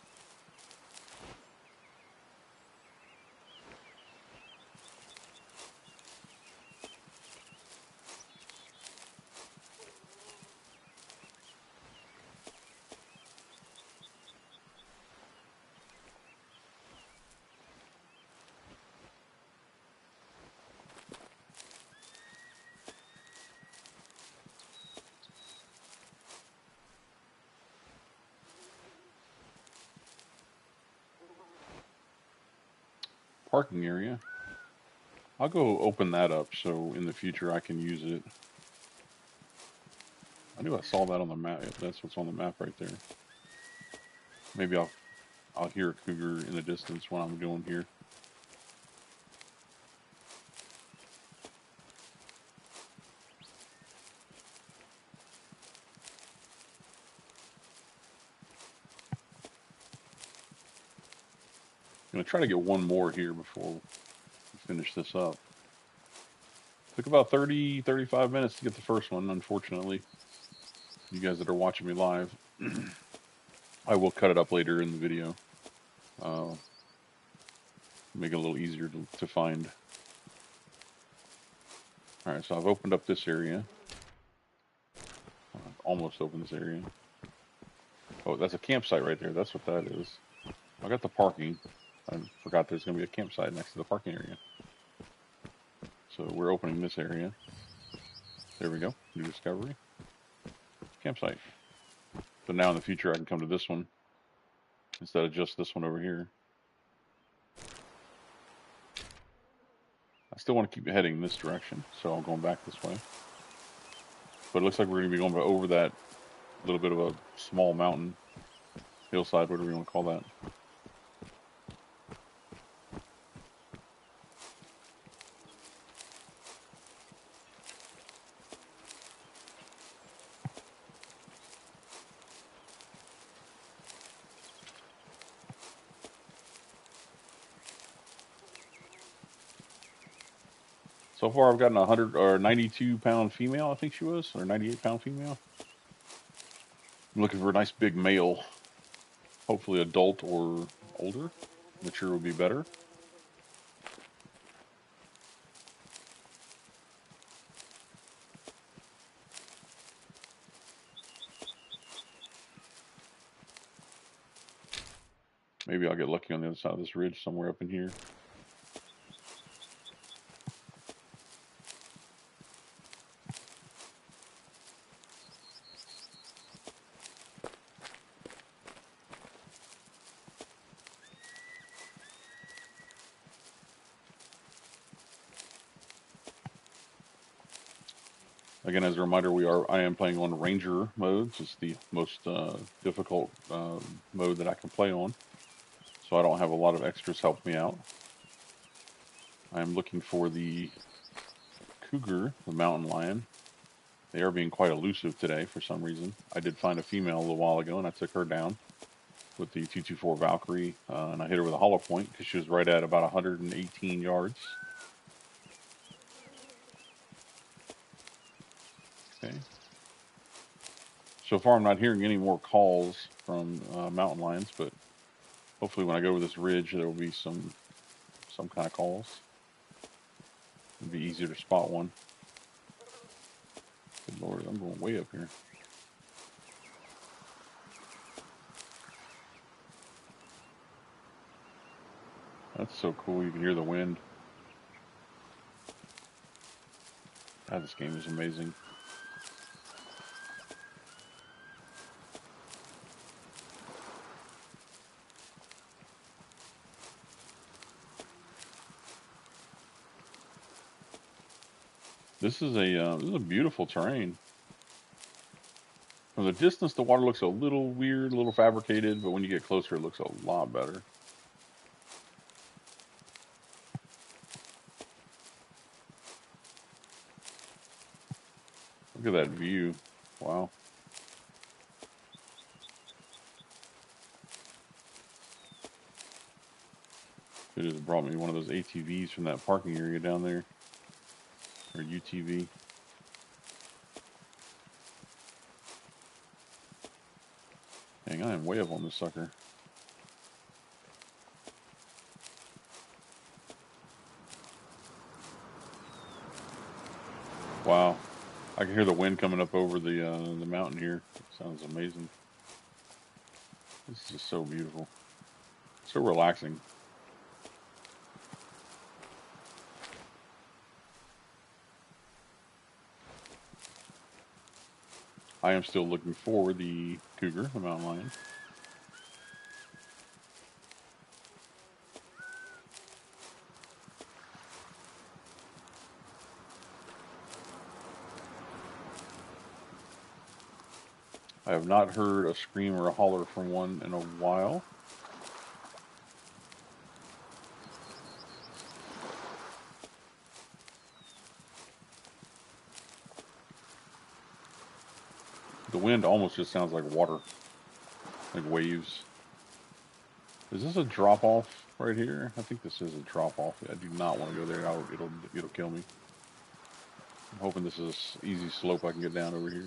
Parking area. I'll go open that up so in the future I can use it. I knew I saw that on the map. That's what's on the map right there. Maybe I'll hear a cougar in the distance when I'm going here. I'm going to try to get one more here before we finish this up. Took about 30, 35 minutes to get the first one, unfortunately. you guys that are watching me live. I will cut it up later in the video. Make it a little easier to find. Alright, so I've opened up this area. I've almost opened this area. Oh, that's a campsite right there. That's what that is. I got the parking. I forgot there's going to be a campsite next to the parking area. So we're opening this area. There we go. New discovery. Campsite. So now in the future I can come to this one instead of just this one over here. I still want to keep heading this direction, so I'm going back this way. But it looks like we're going to be going over that little bit of a small mountain, hillside, whatever you want to call that. So far, I've gotten 100 or 92-pound female, I think she was, or 98-pound female. I'm looking for a nice big male, hopefully adult or older. Mature would be better. Maybe I'll get lucky on the other side of this ridge, somewhere up in here. Again, as a reminder, I am playing on Ranger mode. It's the most difficult mode that I can play on. So I don't have a lot of extras help me out. I'm looking for the Cougar, the mountain lion. They are being quite elusive today for some reason. I did find a female a little while ago, and I took her down with the 224 Valkyrie, and I hit her with a hollow point because she was right at about 118 yards. Okay. So far, I'm not hearing any more calls from mountain lions, but hopefully when I go over this ridge, there will be some kind of calls. It'll be easier to spot one. Good Lord, I'm going way up here. That's so cool, you can hear the wind. God, this game is amazing. This is a beautiful terrain. From the distance, the water looks a little weird, a little fabricated, but when you get closer, it looks a lot better. Look at that view. Wow. It just brought me one of those ATVs from that parking area down there. Or UTV. Dang, I am way up on this sucker. Wow. I can hear the wind coming up over the mountain here. It sounds amazing. This is just so beautiful. So relaxing. I am still looking for the Cougar, the mountain lion. I have not heard a scream or a holler from one in a while. The wind almost just sounds like water, like waves. Is this a drop off right here? I think this is a drop off. I do not want to go there. It'll kill me. I'm hoping this is easy slope I can get down over here.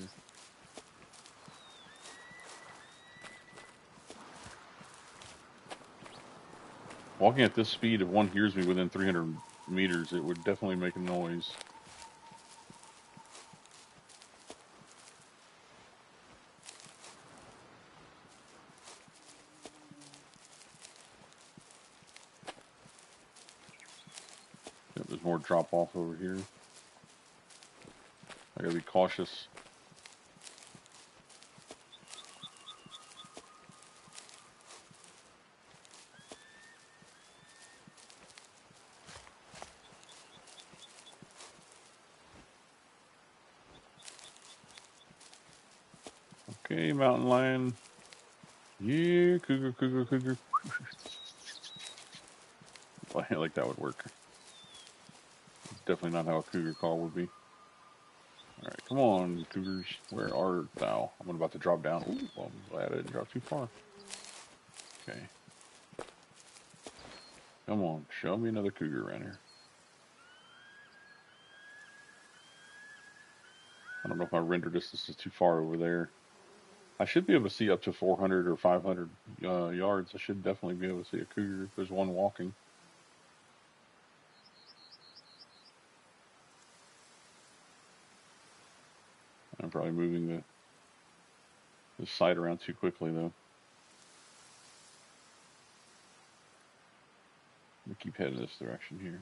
Walking at this speed, if one hears me within 300 meters, it would definitely make a noise. Yep, there's more drop off over here. I gotta be cautious. Okay, mountain lion. Yeah, cougar, cougar, cougar. I like that would work. It's definitely not how a cougar call would be. Alright, come on, cougars. Where art thou? I'm about to drop down. Ooh, well, I'm glad I didn't drop too far. Okay. Come on, show me another cougar around here. I don't know if my render distance is too far over there. I should be able to see up to 400 or 500 yards. I should definitely be able to see a cougar if there's one walking. I'm probably moving the sight around too quickly, though. I'm going to keep heading this direction here.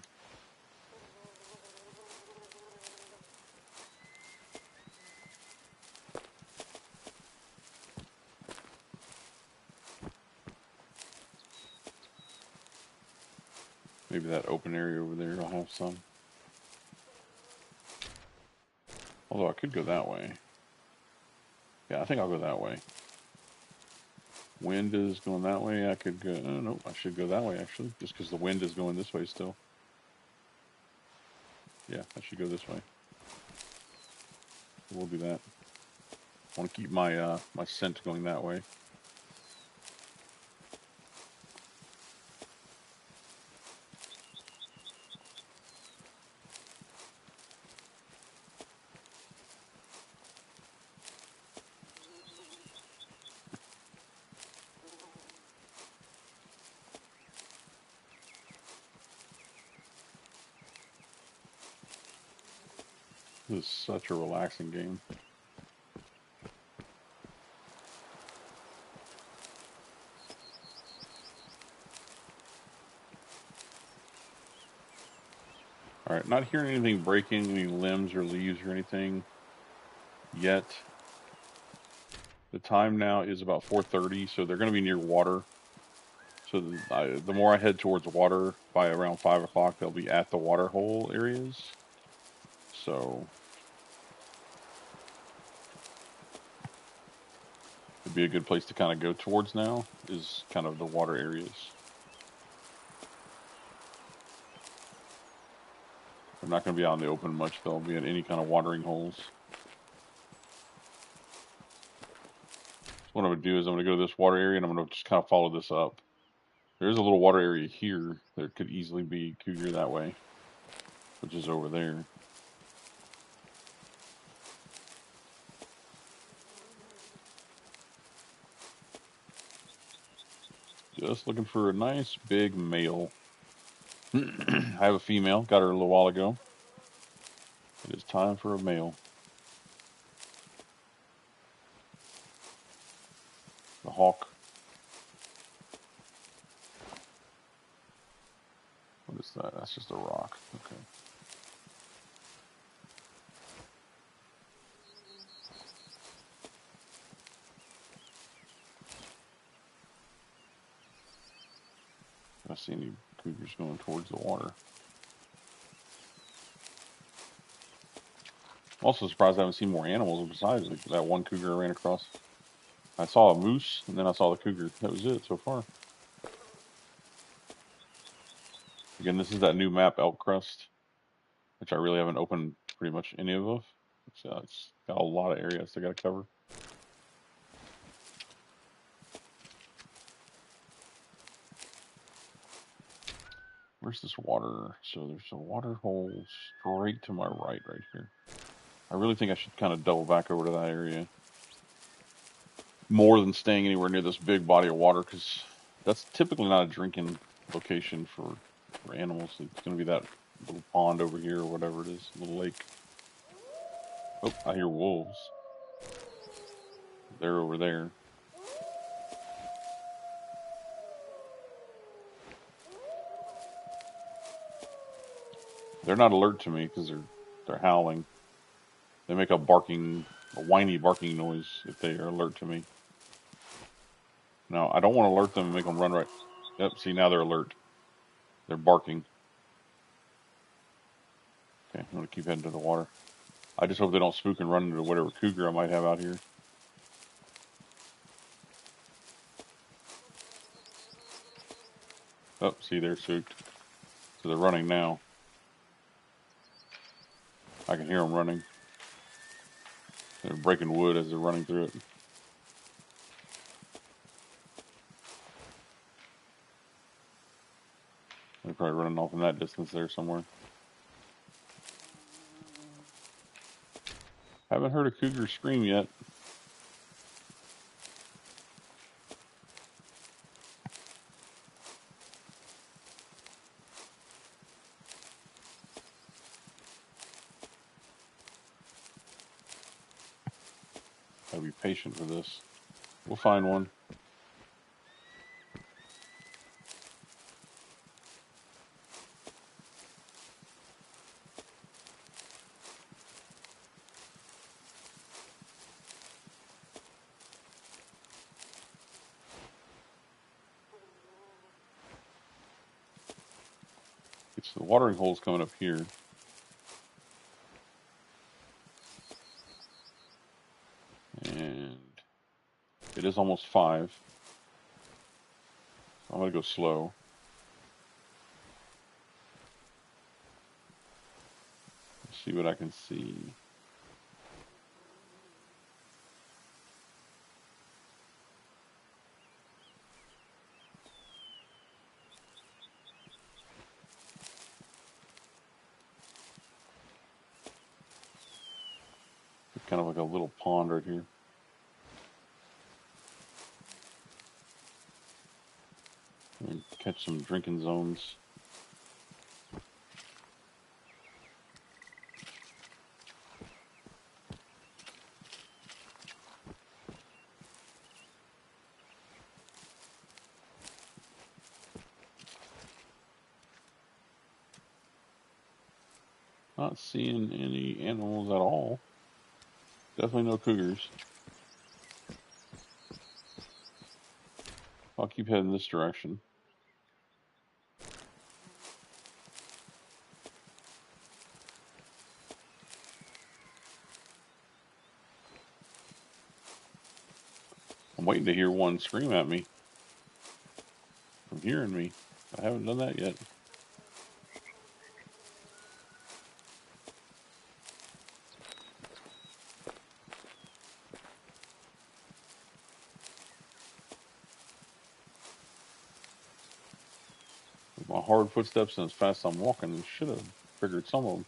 Maybe that open area over there will have some. Although I could go that way. Yeah, I think I'll go that way. Wind is going that way. I could go. Oh, no, I should go that way actually, just because the wind is going this way still. Yeah, I should go this way. We'll do that. I want to keep my my scent going that way. This is such a relaxing game. Alright, not hearing anything breaking, any limbs or leaves or anything yet. The time now is about 4:30, so they're going to be near water. So the more I head towards water, by around 5 o'clock, they'll be at the water hole areas. So it'd be a good place to kind of go towards now, is kind of the water areas. They're not going to be out in the open much. They'll be at any kind of watering holes. So what I'm going to do is I'm going to go to this water area and I'm going to just kind of follow this up. There's a little water area here. There could easily be cougar that way, which is over there. Just looking for a nice big male. I have a female, got her a little while ago. It is time for a male. The hawk. What is that? That's just a rock. Okay. I see any cougars going towards the water. I'm also surprised I haven't seen more animals besides like that one cougar I ran across. I saw a moose, and then I saw the cougar. That was it so far. Again, this is that new map, Elk Crest, which I really haven't opened pretty much any of. It's got a lot of areas I got to cover. Where's this water? So there's a water hole straight to my right here. I really think I should kind of double back over to that area. More than staying anywhere near this big body of water, because that's typically not a drinking location for animals. It's going to be that little pond over here or whatever it is, little lake. Oh, I hear wolves. They're over there. They're not alert to me because they're howling. They make a whiny barking noise if they are alert to me. No, I don't want to alert them and make them run right. Yep, see, now they're alert. They're barking. Okay, I'm going to keep heading to the water. I just hope they don't spook and run into whatever cougar I might have out here. Oh, see, they're spooked. So they're running now. I can hear them running. They're breaking wood as they're running through it. They're probably running off in that distance there somewhere. Haven't heard a cougar scream yet. Gotta be patient for this. We'll find one. It's the watering hole's coming up here. And it is almost 5. So I'm gonna go slow. Let's see what I can see. It's kind of like a little pond right here. And catch some drinking zones. Not seeing any animals at all. Definitely no cougars. I'll keep heading this direction. I'm waiting to hear one scream at me from hearing me. I haven't done that yet. With my hard footsteps and as fast as I'm walking, I should have figured some of them.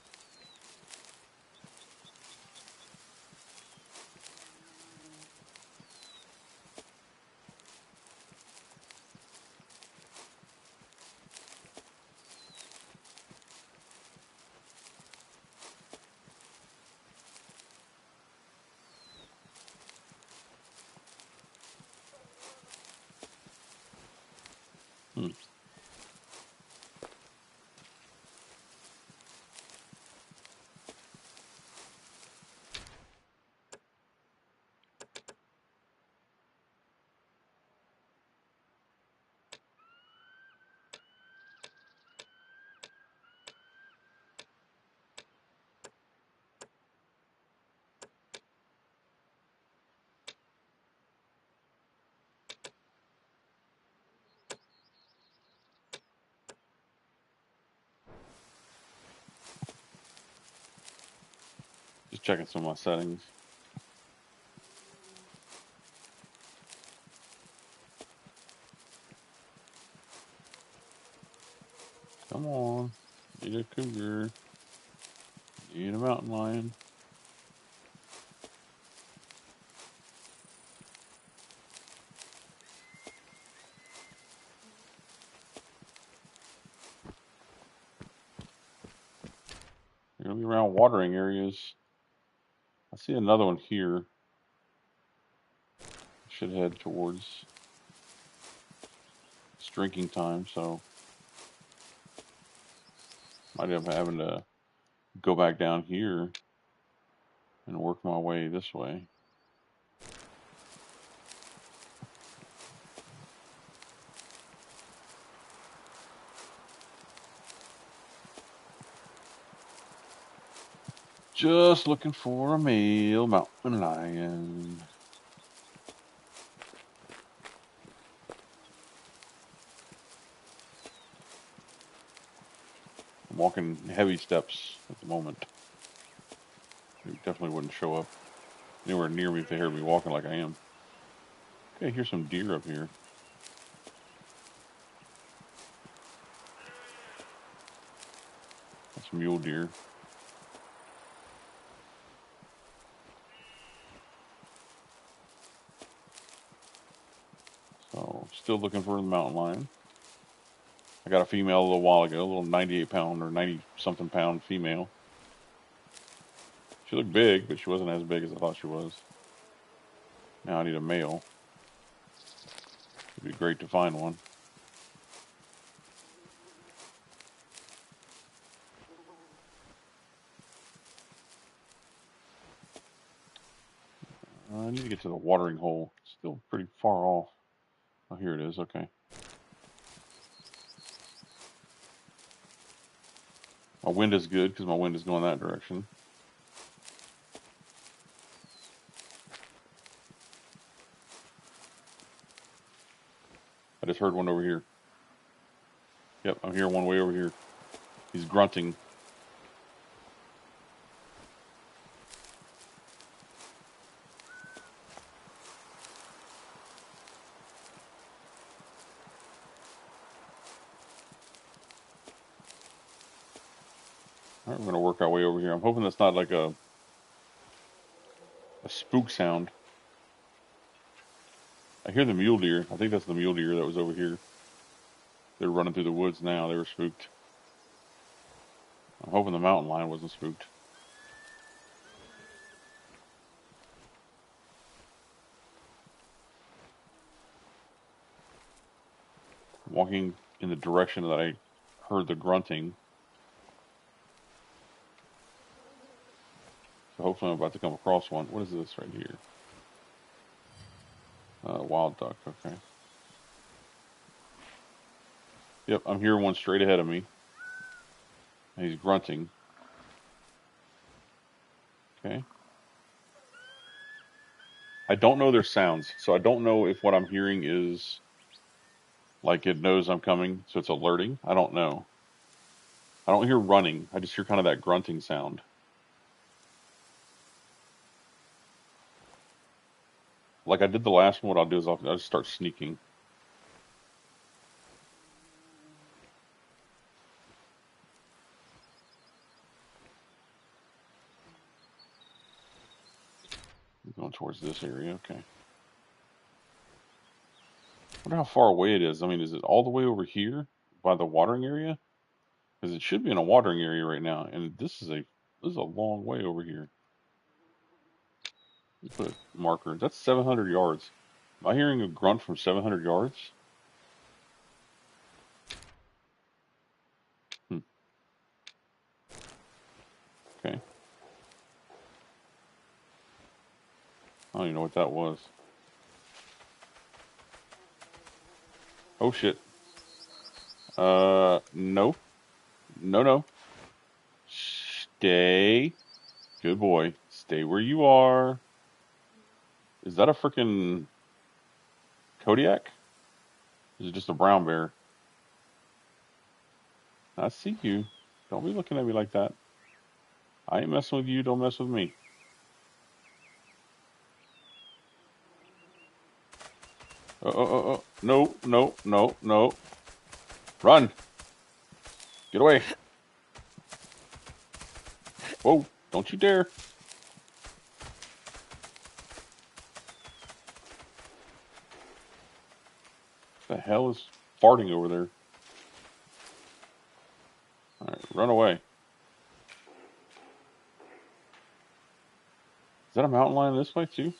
Just checking some of my settings. Come on. Need a cougar. Need a mountain lion. Really around watering areas. I see another one here. Should head towards it's drinking time, so might end up having to go back down here and work my way this way. Just looking for a male mountain lion. I'm walking heavy steps at the moment. They definitely wouldn't show up anywhere near me if they heard me walking like I am. Okay, here's some deer up here. That's mule deer. So, still looking for the mountain lion. I got a female a little while ago, a little 98 pound or 90 something pound female. She looked big, but she wasn't as big as I thought she was. Now I need a male. It'd be great to find one. I need to get to the watering hole. It's still pretty far off. Oh, here it is. Okay. My wind is good because my wind is going that direction. I just heard one over here. Yep, I'm hearing one way over here. He's grunting. All right, we're going to work our way over here. I'm hoping that's not like a spook sound. I hear the mule deer. I think that's the mule deer that was over here. They're running through the woods now. They were spooked. I'm hoping the mountain lion wasn't spooked. Walking in the direction that I heard the grunting. So hopefully I'm about to come across one. What is this right here? Wild duck, okay. Yep, I'm hearing one straight ahead of me. And he's grunting. Okay. I don't know their sounds, so I don't know if what I'm hearing is like it knows I'm coming, so it's alerting. I don't know. I don't hear running. I just hear kind of that grunting sound. Like I did the last one, what I'll do is I'll just start sneaking. I'm going towards this area, okay. I wonder how far away it is. I mean, is it all the way over here by the watering area? Because it should be in a watering area right now, and this is a long way over here. Let's put a marker. That's 700 yards. Am I hearing a grunt from 700 yards? Okay. I don't even know what that was. Oh shit. No. No, no. Stay. Good boy. Stay where you are. Is that a freaking Kodiak? Is it just a brown bear? I see you. Don't be looking at me like that. I ain't messing with you. Don't mess with me. Oh. No, no, no, no. Run. Get away. Whoa. Don't you dare. What the hell is farting over there? Alright, run away. Is that a mountain lion this way too?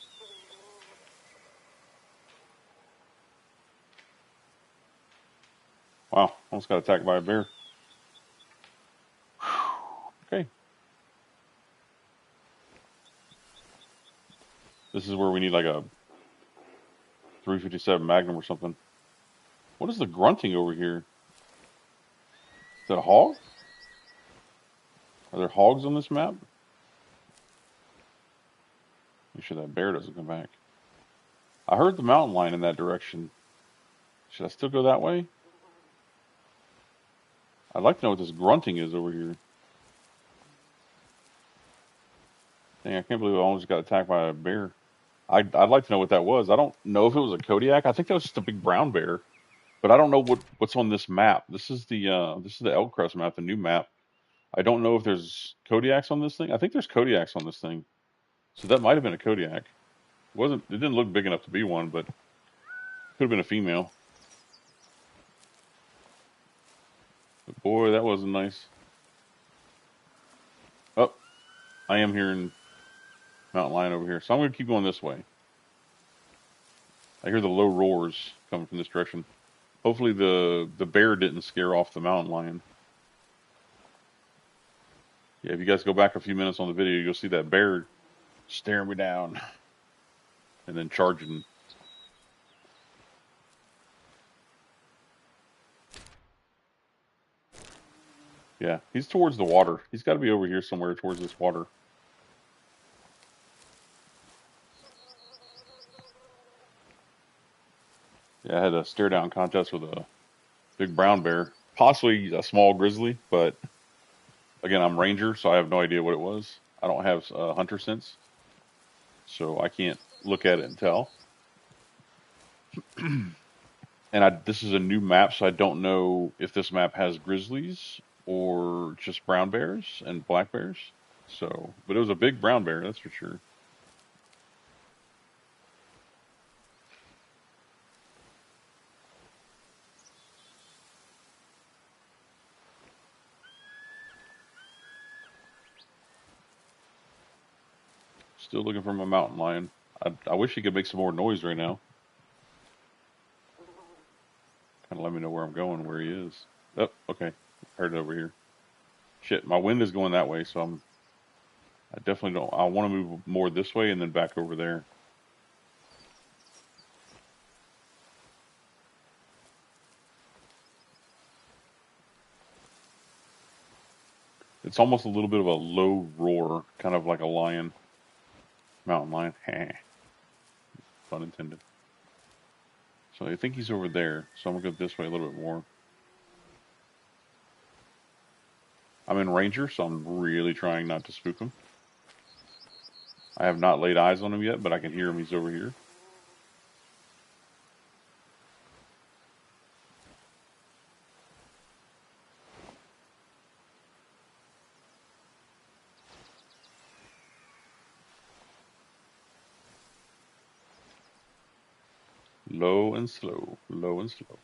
Wow, almost got attacked by a bear. Okay. This is where we need like a 357 Magnum or something. What is the grunting over here? Is that a hog? Are there hogs on this map? Make sure that bear doesn't come back. I heard the mountain lion in that direction. Should I still go that way? I'd like to know what this grunting is over here. Dang, I can't believe I almost got attacked by a bear. I'd like to know what that was. I don't know if it was a Kodiak. I think that was just a big brown bear. But I don't know what's on this map. This is the Elk map, the new map. I don't know if there's Kodiaks on this thing. I think there's Kodiaks on this thing. So that might have been a Kodiak. It didn't look big enough to be one, but could have been a female. But boy, that wasn't nice. Oh, I am hearing mountain lion over here. So I'm going to keep going this way. I hear the low roars coming from this direction. Hopefully the bear didn't scare off the mountain lion. Yeah, if you guys go back a few minutes on the video, you'll see that bear staring me down and then charging. Yeah, he's towards the water. He's got to be over here somewhere towards this water. Yeah, I had a stare down contest with a big brown bear, possibly a small grizzly, but again, I'm ranger, so I have no idea what it was. I don't have hunter sense, so I can't look at it and tell. And this is a new map, so I don't know if this map has grizzlies or just brown bears and black bears. So, but it was a big brown bear, that's for sure. Still looking for my mountain lion. I wish he could make some more noise right now. Kind of let me know where I'm going, where he is. Oh, okay. Heard it over here. Shit, my wind is going that way, so I definitely don't. I want to move more this way and then back over there. It's almost a little bit of a low roar, kind of like a lion. Mountain lion. Pun intended. So I think he's over there. So I'm going to go this way a little bit more. I'm in Ranger, so I'm really trying not to spook him. I have not laid eyes on him yet, but I can hear him. He's over here. Low and slow. Low and slow.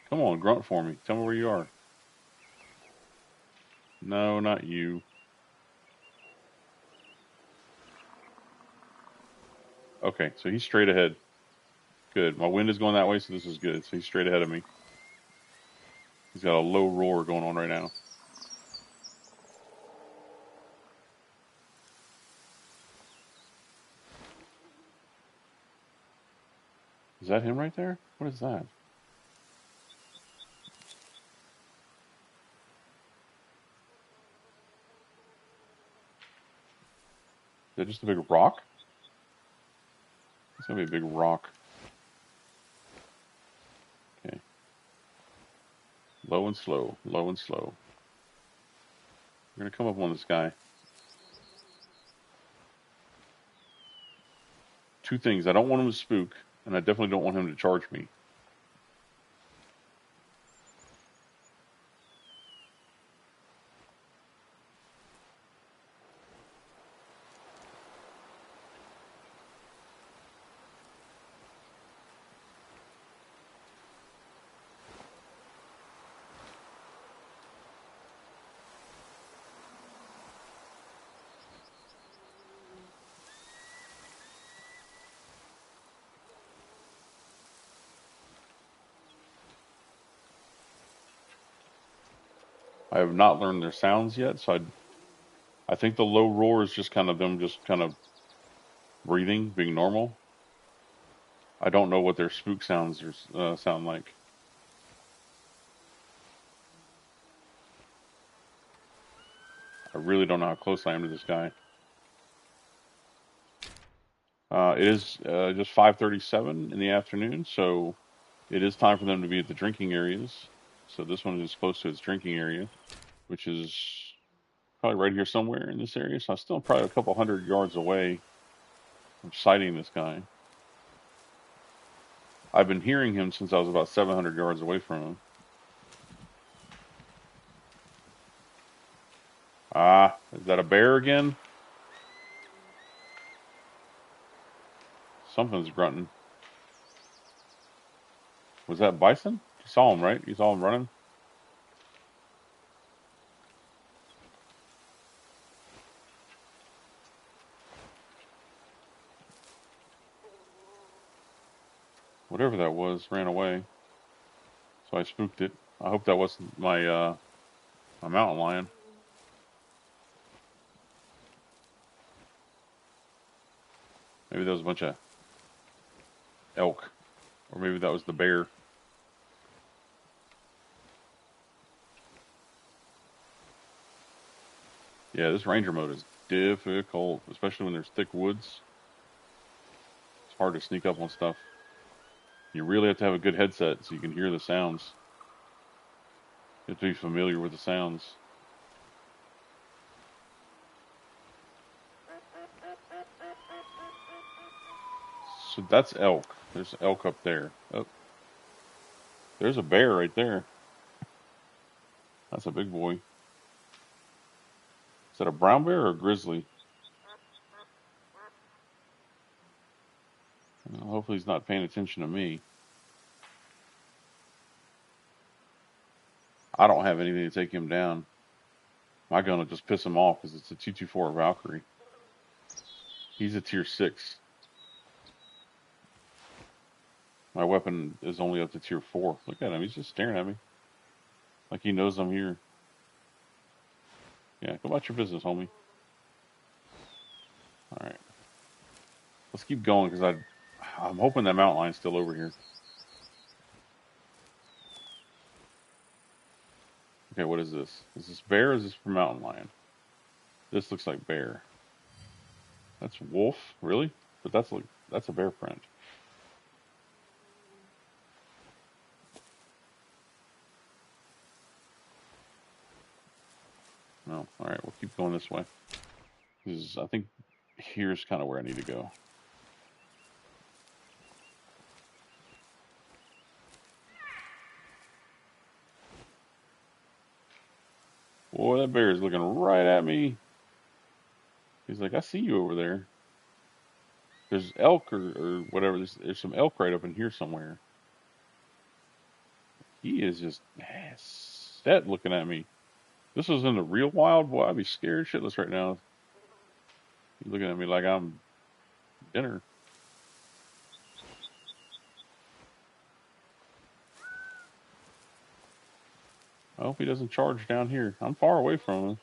Come on, grunt for me. Tell me where you are. No, not you. Okay, so he's straight ahead. Good. My wind is going that way, so this is good. So he's straight ahead of me. He's got a low roar going on right now. Is that him right there? What is that? Is that just a big rock? It's gonna be a big rock. Okay. Low and slow. Low and slow. We're gonna come up on this guy. Two things. I don't want him to spook, and I definitely don't want him to charge me. I have not learned their sounds yet, so I think the low roar is just kind of them just kind of breathing, being normal. I don't know what their spook sounds sound like. I really don't know how close I am to this guy. It is just 5:37 in the afternoon, so it is time for them to be at the drinking areas. So this one is close to its drinking area, which is probably right here somewhere in this area. So I'm still probably a couple hundred yards away from sighting this guy. I've been hearing him since I was about 700 yards away from him. Ah, is that a bear again? Something's grunting. Was that bison? You saw him, right? You saw him running? Whatever that was ran away. So I spooked it. I hope that wasn't my mountain lion. Maybe that was a bunch of elk. Or maybe that was the bear. Yeah, this ranger mode is difficult, especially when there's thick woods. It's hard to sneak up on stuff. You really have to have a good headset so you can hear the sounds. You have to be familiar with the sounds. So that's elk. There's elk up there. Oh, there's a bear right there. That's a big boy. Is that a brown bear or a grizzly? Well, hopefully he's not paying attention to me. I don't have anything to take him down. My gun will just piss him off because it's a 224 Valkyrie. He's a tier 6. My weapon is only up to tier 4. Look at him. He's just staring at me. Like he knows I'm here. Yeah, go about your business, homie. Alright. Let's keep going because I'm hoping that mountain lion's still over here. Okay, what is this? Is this bear or is this for mountain lion? This looks like bear. That's wolf? Really? But that's a bear print. No. Alright, we'll keep going this way. I think here's kind of where I need to go. Boy, that bear is looking right at me. He's like, I see you over there. There's elk or whatever. There's some elk right up in here somewhere. He is just set looking at me. This was in the real wild, boy. I'd be scared shitless right now. He's looking at me like I'm dinner. I hope he doesn't charge down here. I'm far away from him.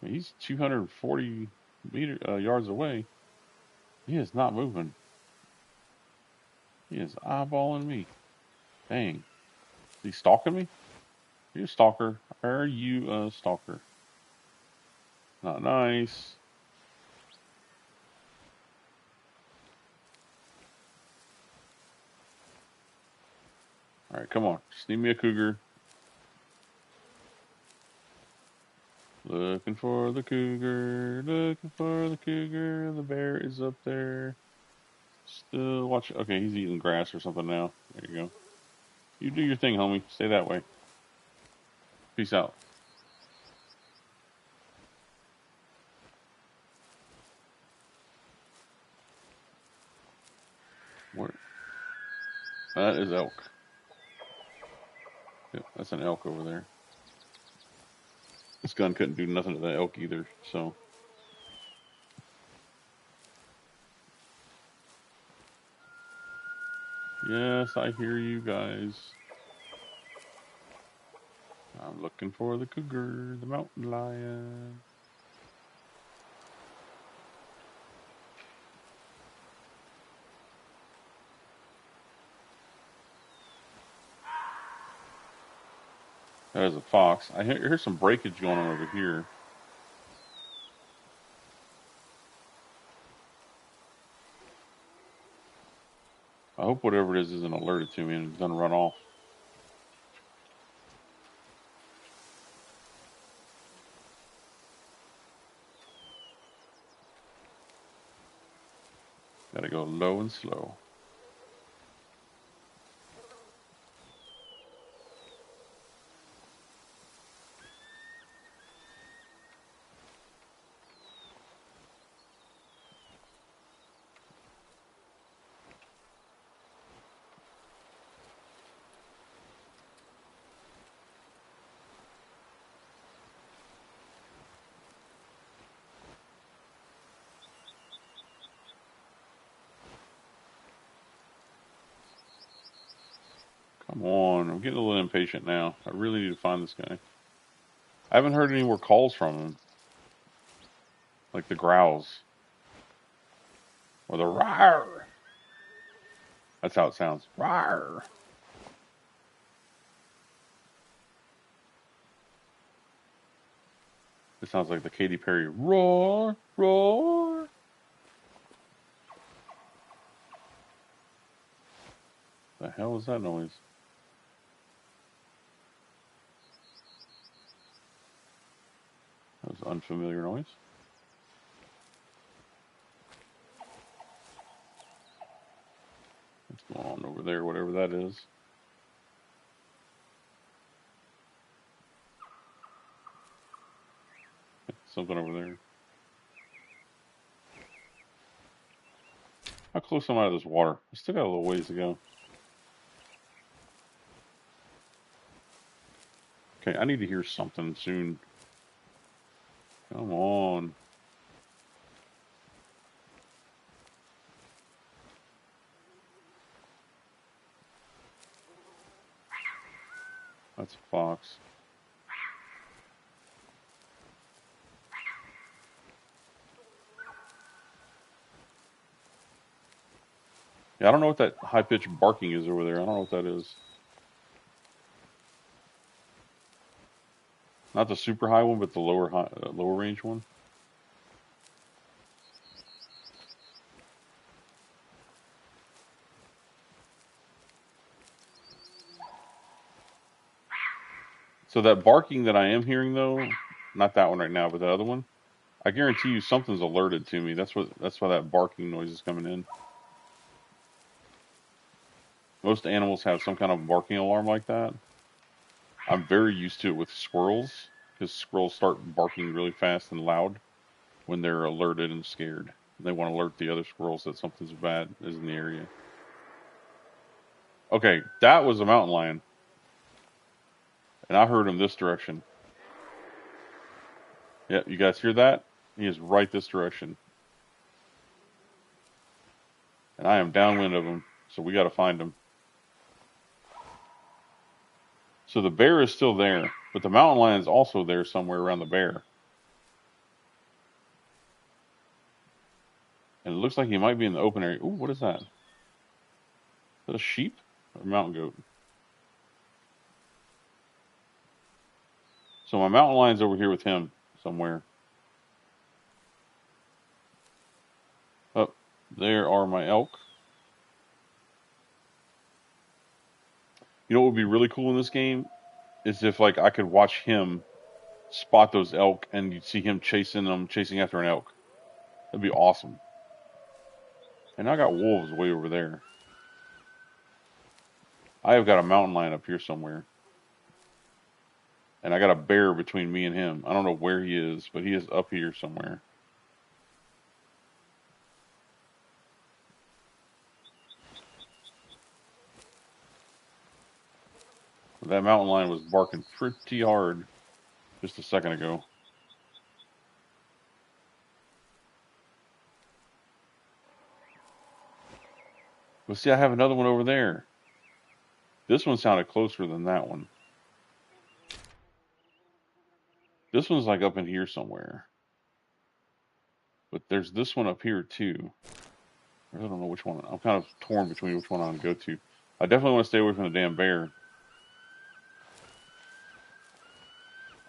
He's 240 yards away. He is not moving. He is eyeballing me. Dang. Is he stalking me? Are you a stalker? Are you a stalker? Not nice. Alright, come on. Just need me a cougar. Looking for the cougar. Looking for the cougar. The bear is up there. Still watch. Okay, he's eating grass or something now. There you go. You do your thing, homie. Stay that way. Peace out. Where? That is elk. Yep, that's an elk over there. This gun couldn't do nothing to that elk either, so. Yes, I hear you guys. I'm looking for the cougar, the mountain lion. That is a fox. I hear some breakage going on over here. I hope whatever it is isn't alerted to me and it doesn't run off. Gotta go low and slow. Come on, I'm getting a little impatient now. I really need to find this guy. I haven't heard any more calls from him. Like the growls. Or the rawr. That's how it sounds. Rawr. It sounds like the Katy Perry roar, roar. The hell is that noise? That was an unfamiliar noise. What's going on over there, whatever that is? Something over there. How close am I to this water? I still got a little ways to go. Okay, I need to hear something soon. Come on. That's a fox. Yeah, I don't know what that high-pitched barking is over there. I don't know what that is. Not the super high one, but the lower range one. So that barking that I am hearing, though, not that one right now, but the other one, I guarantee you something's alerted to me. That's why that barking noise is coming in. Most animals have some kind of barking alarm like that. I'm very used to it with squirrels, because squirrels start barking really fast and loud when they're alerted and scared. They want to alert the other squirrels that something's bad is in the area. Okay, that was a mountain lion. And I heard him this direction. Yeah, you guys hear that? He is right this direction. And I am downwind of him, so we got to find him. So the bear is still there, but the mountain lion is also there somewhere around the bear. And it looks like he might be in the open area. Ooh, what is that? Is that a sheep or a mountain goat? So my mountain lion's over here with him somewhere. Up there are my elk. You know what would be really cool in this game is if like I could watch him spot those elk and you'd see him chasing after an elk. That'd be awesome. And I got wolves way over there. I have got a mountain lion up here somewhere. And I got a bear between me and him. I don't know where he is, but he is up here somewhere. That mountain lion was barking pretty hard just a second ago. But see, I have another one over there. This one sounded closer than that one. This one's like up in here somewhere. But there's this one up here too. I don't know which one. I'm kind of torn between which one I want to go to. I definitely want to stay away from the damn bear.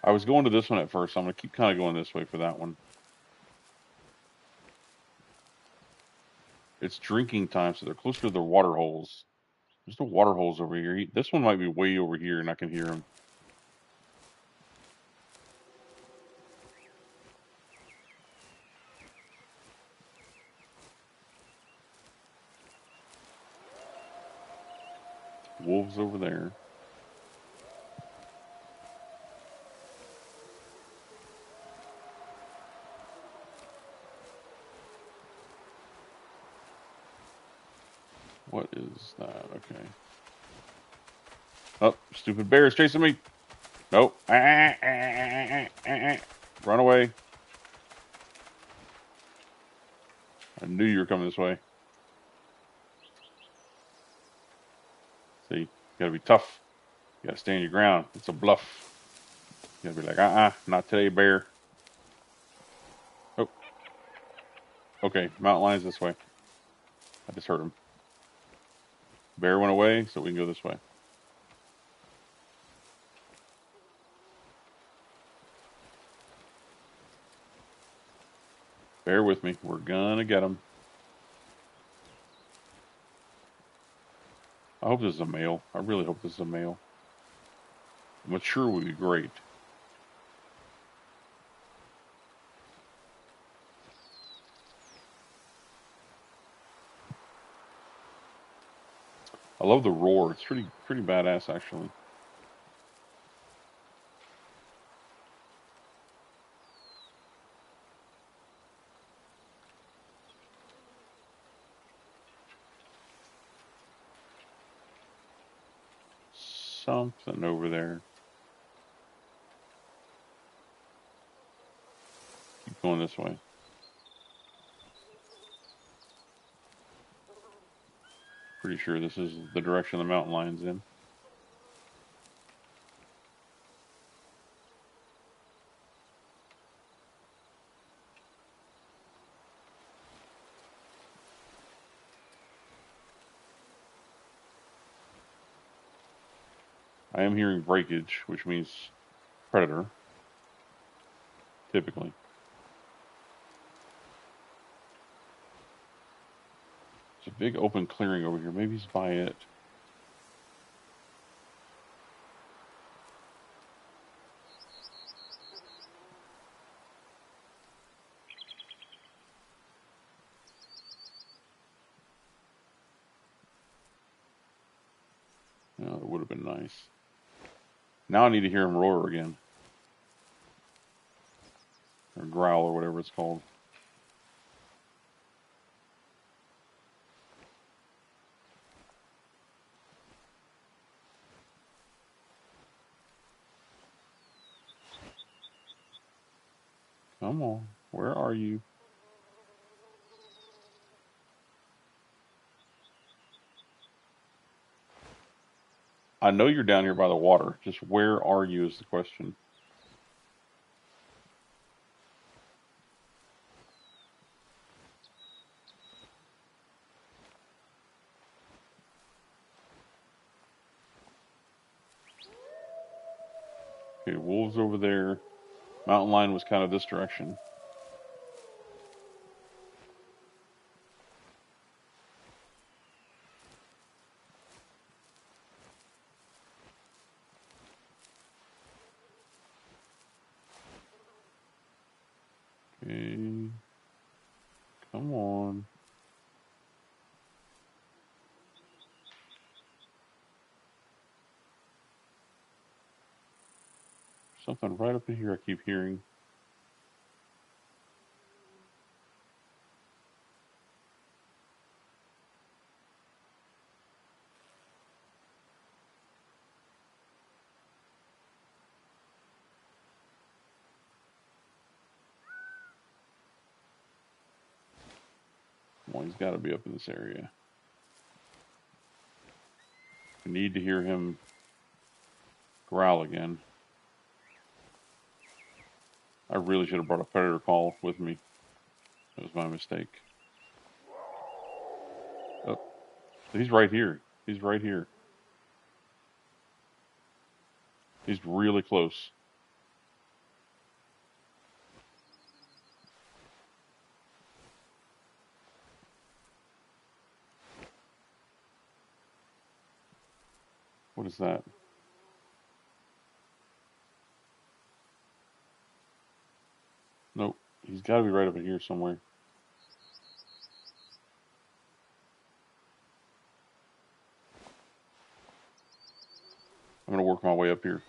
I was going to this one at first, so I'm going to keep kind of going this way for that one. It's drinking time, so they're closer to the water holes. There's no water holes over here. This one might be way over here, and I can hear him. Wolves over there. What is that? Okay. Oh, stupid bear is chasing me. Nope. Run away. I knew you were coming this way. See, you gotta be tough. You gotta stand your ground. It's a bluff. You gotta be like, not today, bear. Oh. Okay, mountain lion's this way. I just heard him. Bear went away, so we can go this way. Bear with me. We're gonna get him. I hope this is a male. I really hope this is a male. Mature would be great. I love the roar. It's pretty badass, actually. Something over there. Keep going this way. Pretty sure this is the direction the mountain lion's in. I am hearing breakage, which means predator. Typically. There's a big open clearing over here. Maybe he's by it. No, it would have been nice. Now I need to hear him roar again. Or growl, or whatever it's called. Come on. Where are you? I know you're down here by the water. Just where are you is the question. Okay, wolves over there. Mountain lion was kind of this direction. Okay. Come on. Something right up in here I keep hearing. Well, he's got to be up in this area. I need to hear him growl again. I really should have brought a predator call with me. That was my mistake. Oh, he's right here. He's right here. He's really close. What is that? Nope. He's got to be right up in here somewhere. I'm going to work my way up here.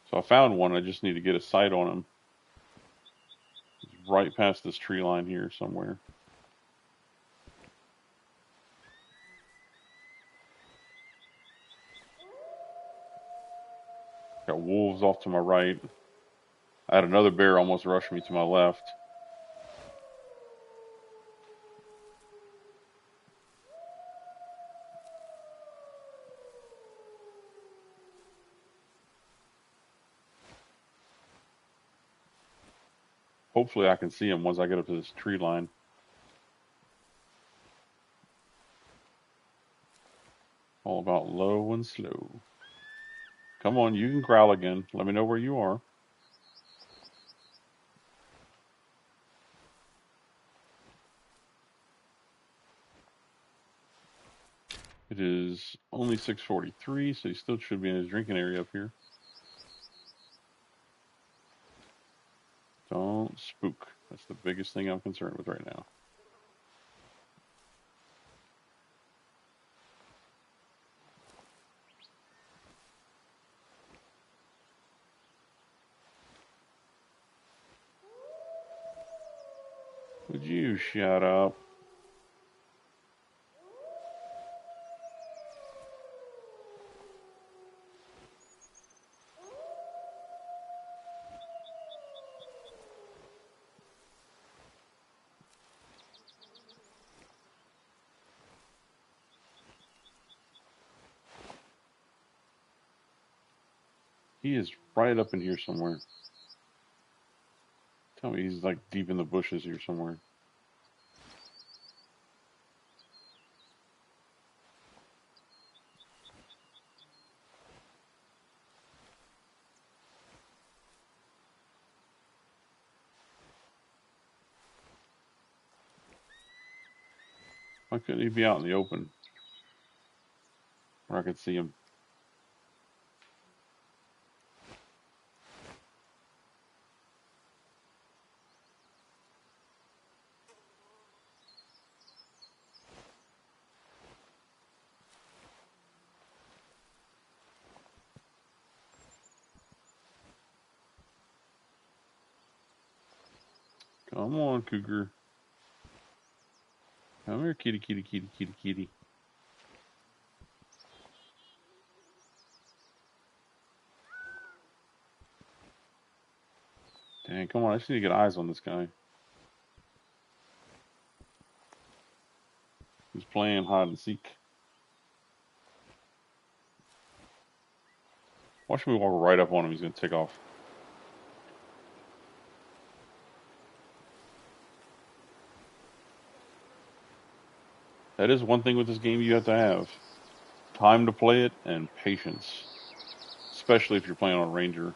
So I found one. I just need to get a sight on him. He's right past this tree line here somewhere. Got wolves off to my right. I had another bear almost rush me to my left. Hopefully I can see him once I get up to this tree line. All about low and slow. Come on, you can growl again. Let me know where you are. It is only 6:43, so he still should be in his drinking area up here. Don't spook. That's the biggest thing I'm concerned with right now. Would you shut up? He is right up in here somewhere. Tell me he's like deep in the bushes here somewhere. Why couldn't he be out in the open where I could see him? Come on, Cougar. Come here, kitty, kitty, kitty, kitty, kitty. Dang, come on. I just need to get eyes on this guy. He's playing hide and seek. Watch me walk right up on him. He's going to take off. That is one thing with this game you have to have. Time to play it and patience. Especially if you're playing on Ranger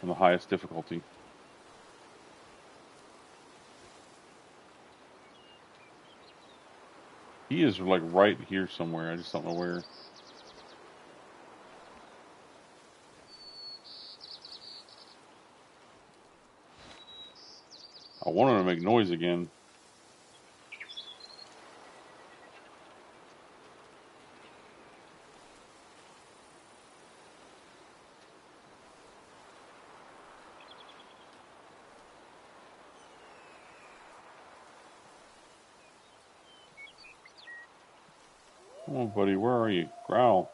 on the highest difficulty. He is like right here somewhere. I just don't know where. I want him to make noise again. Come on, buddy. Where are you? Growl.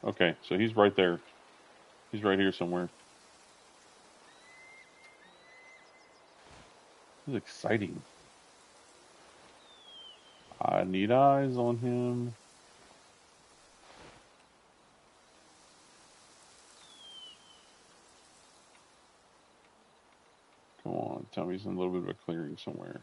Okay, so he's right there. He's right here somewhere. This is exciting. I need eyes on him. Come on, tell me he's in a little bit of a clearing somewhere.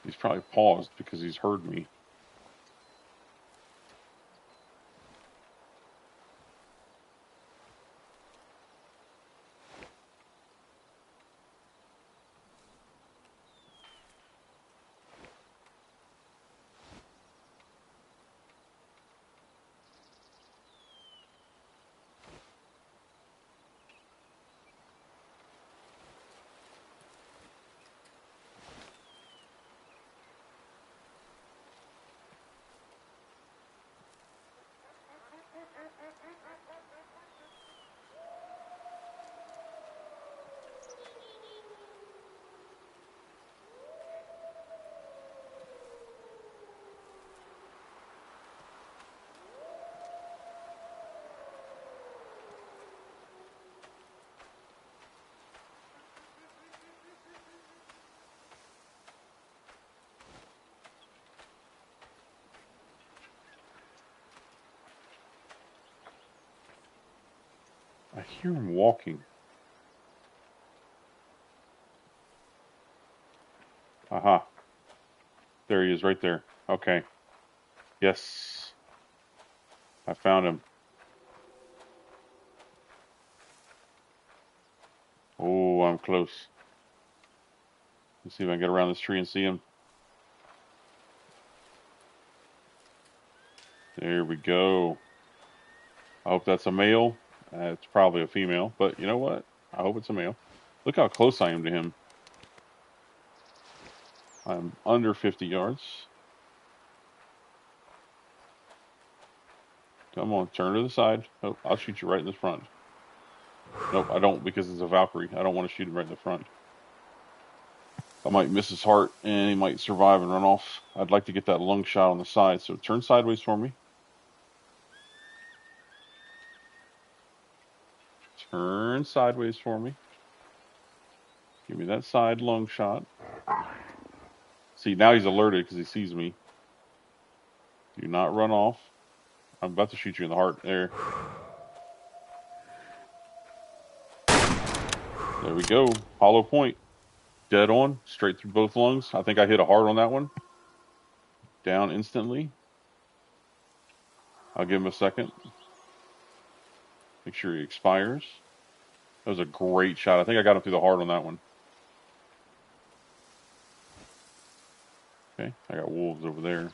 He's probably paused because he's heard me. I hear him walking. Aha. There he is, right there. Okay. Yes. I found him. Oh, I'm close. Let's see if I can get around this tree and see him. There we go. I hope that's a male. It's probably a female, but you know what? I hope it's a male. Look how close I am to him. I'm under 50 yards. Come on, turn to the side. Oh, I'll shoot you right in the front. Nope, I don't because it's a Valkyrie. I don't want to shoot him right in the front. I might miss his heart and he might survive and run off. I'd like to get that lung shot on the side, so turn sideways for me. Turn sideways for me. Give me that side lung shot. See, now he's alerted because he sees me. Do not run off. I'm about to shoot you in the heart. There. There we go. Hollow point. Dead on. Straight through both lungs. I think I hit a heart on that one. Down instantly. I'll give him a second. Make sure he expires. That was a great shot. I think I got him through the heart on that one. Okay, I got wolves over there.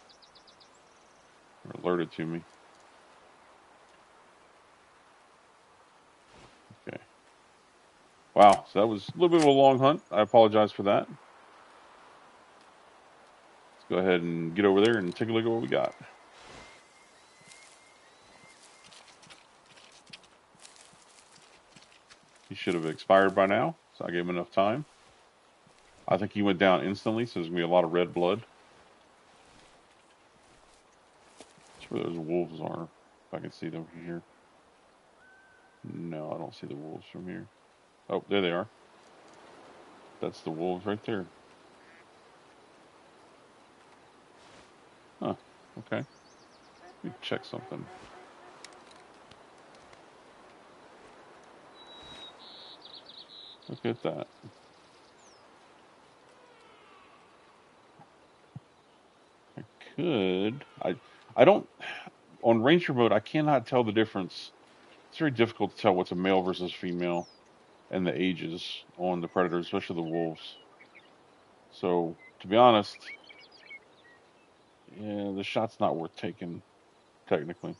They're alerted to me. Okay. Wow, so that was a little bit of a long hunt. I apologize for that. Let's go ahead and get over there and take a look at what we got. He should have expired by now, so I gave him enough time. I think he went down instantly, so there's going to be a lot of red blood. That's where those wolves are, if I can see them from here. No, I don't see the wolves from here. Oh, there they are. That's the wolves right there. Huh, okay. Let me check something. Look at that. I could. I don't. On Ranger mode, I cannot tell the difference it's very difficult to tell what's a male versus female and the ages on the predators, especially the wolves. So, to be honest, yeah, the shot's not worth taking, technically.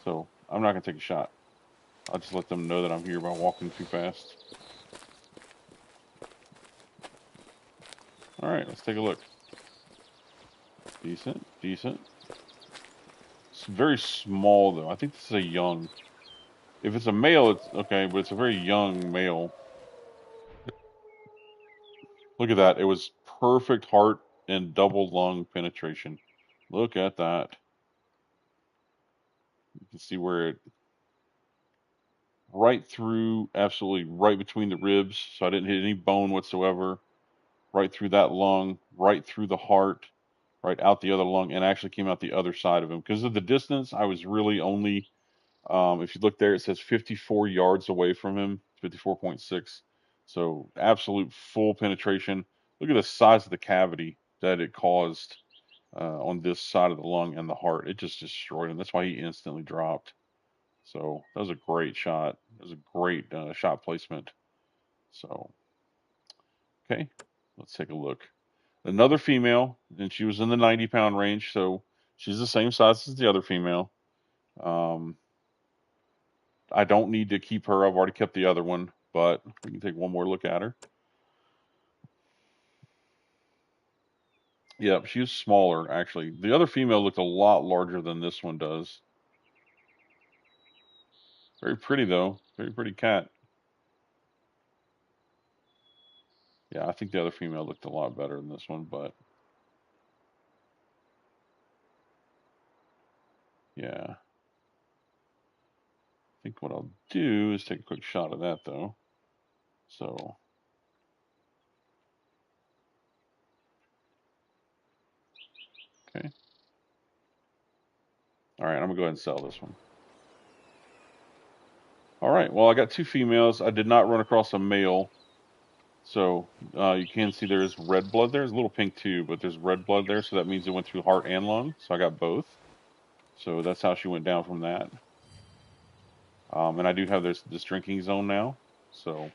So, I'm not going to take a shot. I'll just let them know that I'm here by walking too fast. Alright, let's take a look. Decent, decent. It's very small, though. I think this is a young. If it's a male, it's okay, but it's a very young male. Look at that. It was perfect heart and double lung penetration. Look at that. You can see where it right through, absolutely right between the ribs. So I didn't hit any bone whatsoever. Right through that lung, right through the heart, right out the other lung, and actually came out the other side of him. Because of the distance, I was really only, if you look there, it says 54 yards away from him, 54.6. So absolute full penetration. Look at the size of the cavity that it caused on this side of the lung and the heart. It just destroyed him. That's why he instantly dropped. So that was a great shot. It was a great shot placement. So, okay, let's take a look. Another female, and she was in the 90-pound range, so she's the same size as the other female. Um, I don't need to keep her. I've already kept the other one, but we can take one more look at her. Yep, she was smaller, actually. The other female looked a lot larger than this one does. Very pretty, though. Very pretty cat. Yeah, I think the other female looked a lot better than this one, but yeah. I think what I'll do is take a quick shot of that, though. So, okay. All right, I'm going to go ahead and sell this one. All right, well, I got two females. I did not run across a male. So you can see there's red blood there. There's a little pink too, but there's red blood there. So that means it went through heart and lung. So I got both. So that's how she went down from that. And I do have this drinking zone now. So,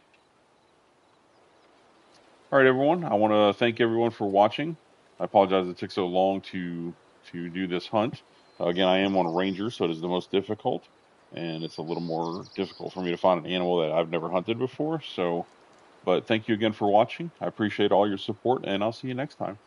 all right, everyone. I want to thank everyone for watching. I apologize it took so long to do this hunt. Again, I am on Ranger, so it is the most difficult. And it's a little more difficult for me to find an animal that I've never hunted before. So, but thank you again for watching. I appreciate all your support, and I'll see you next time.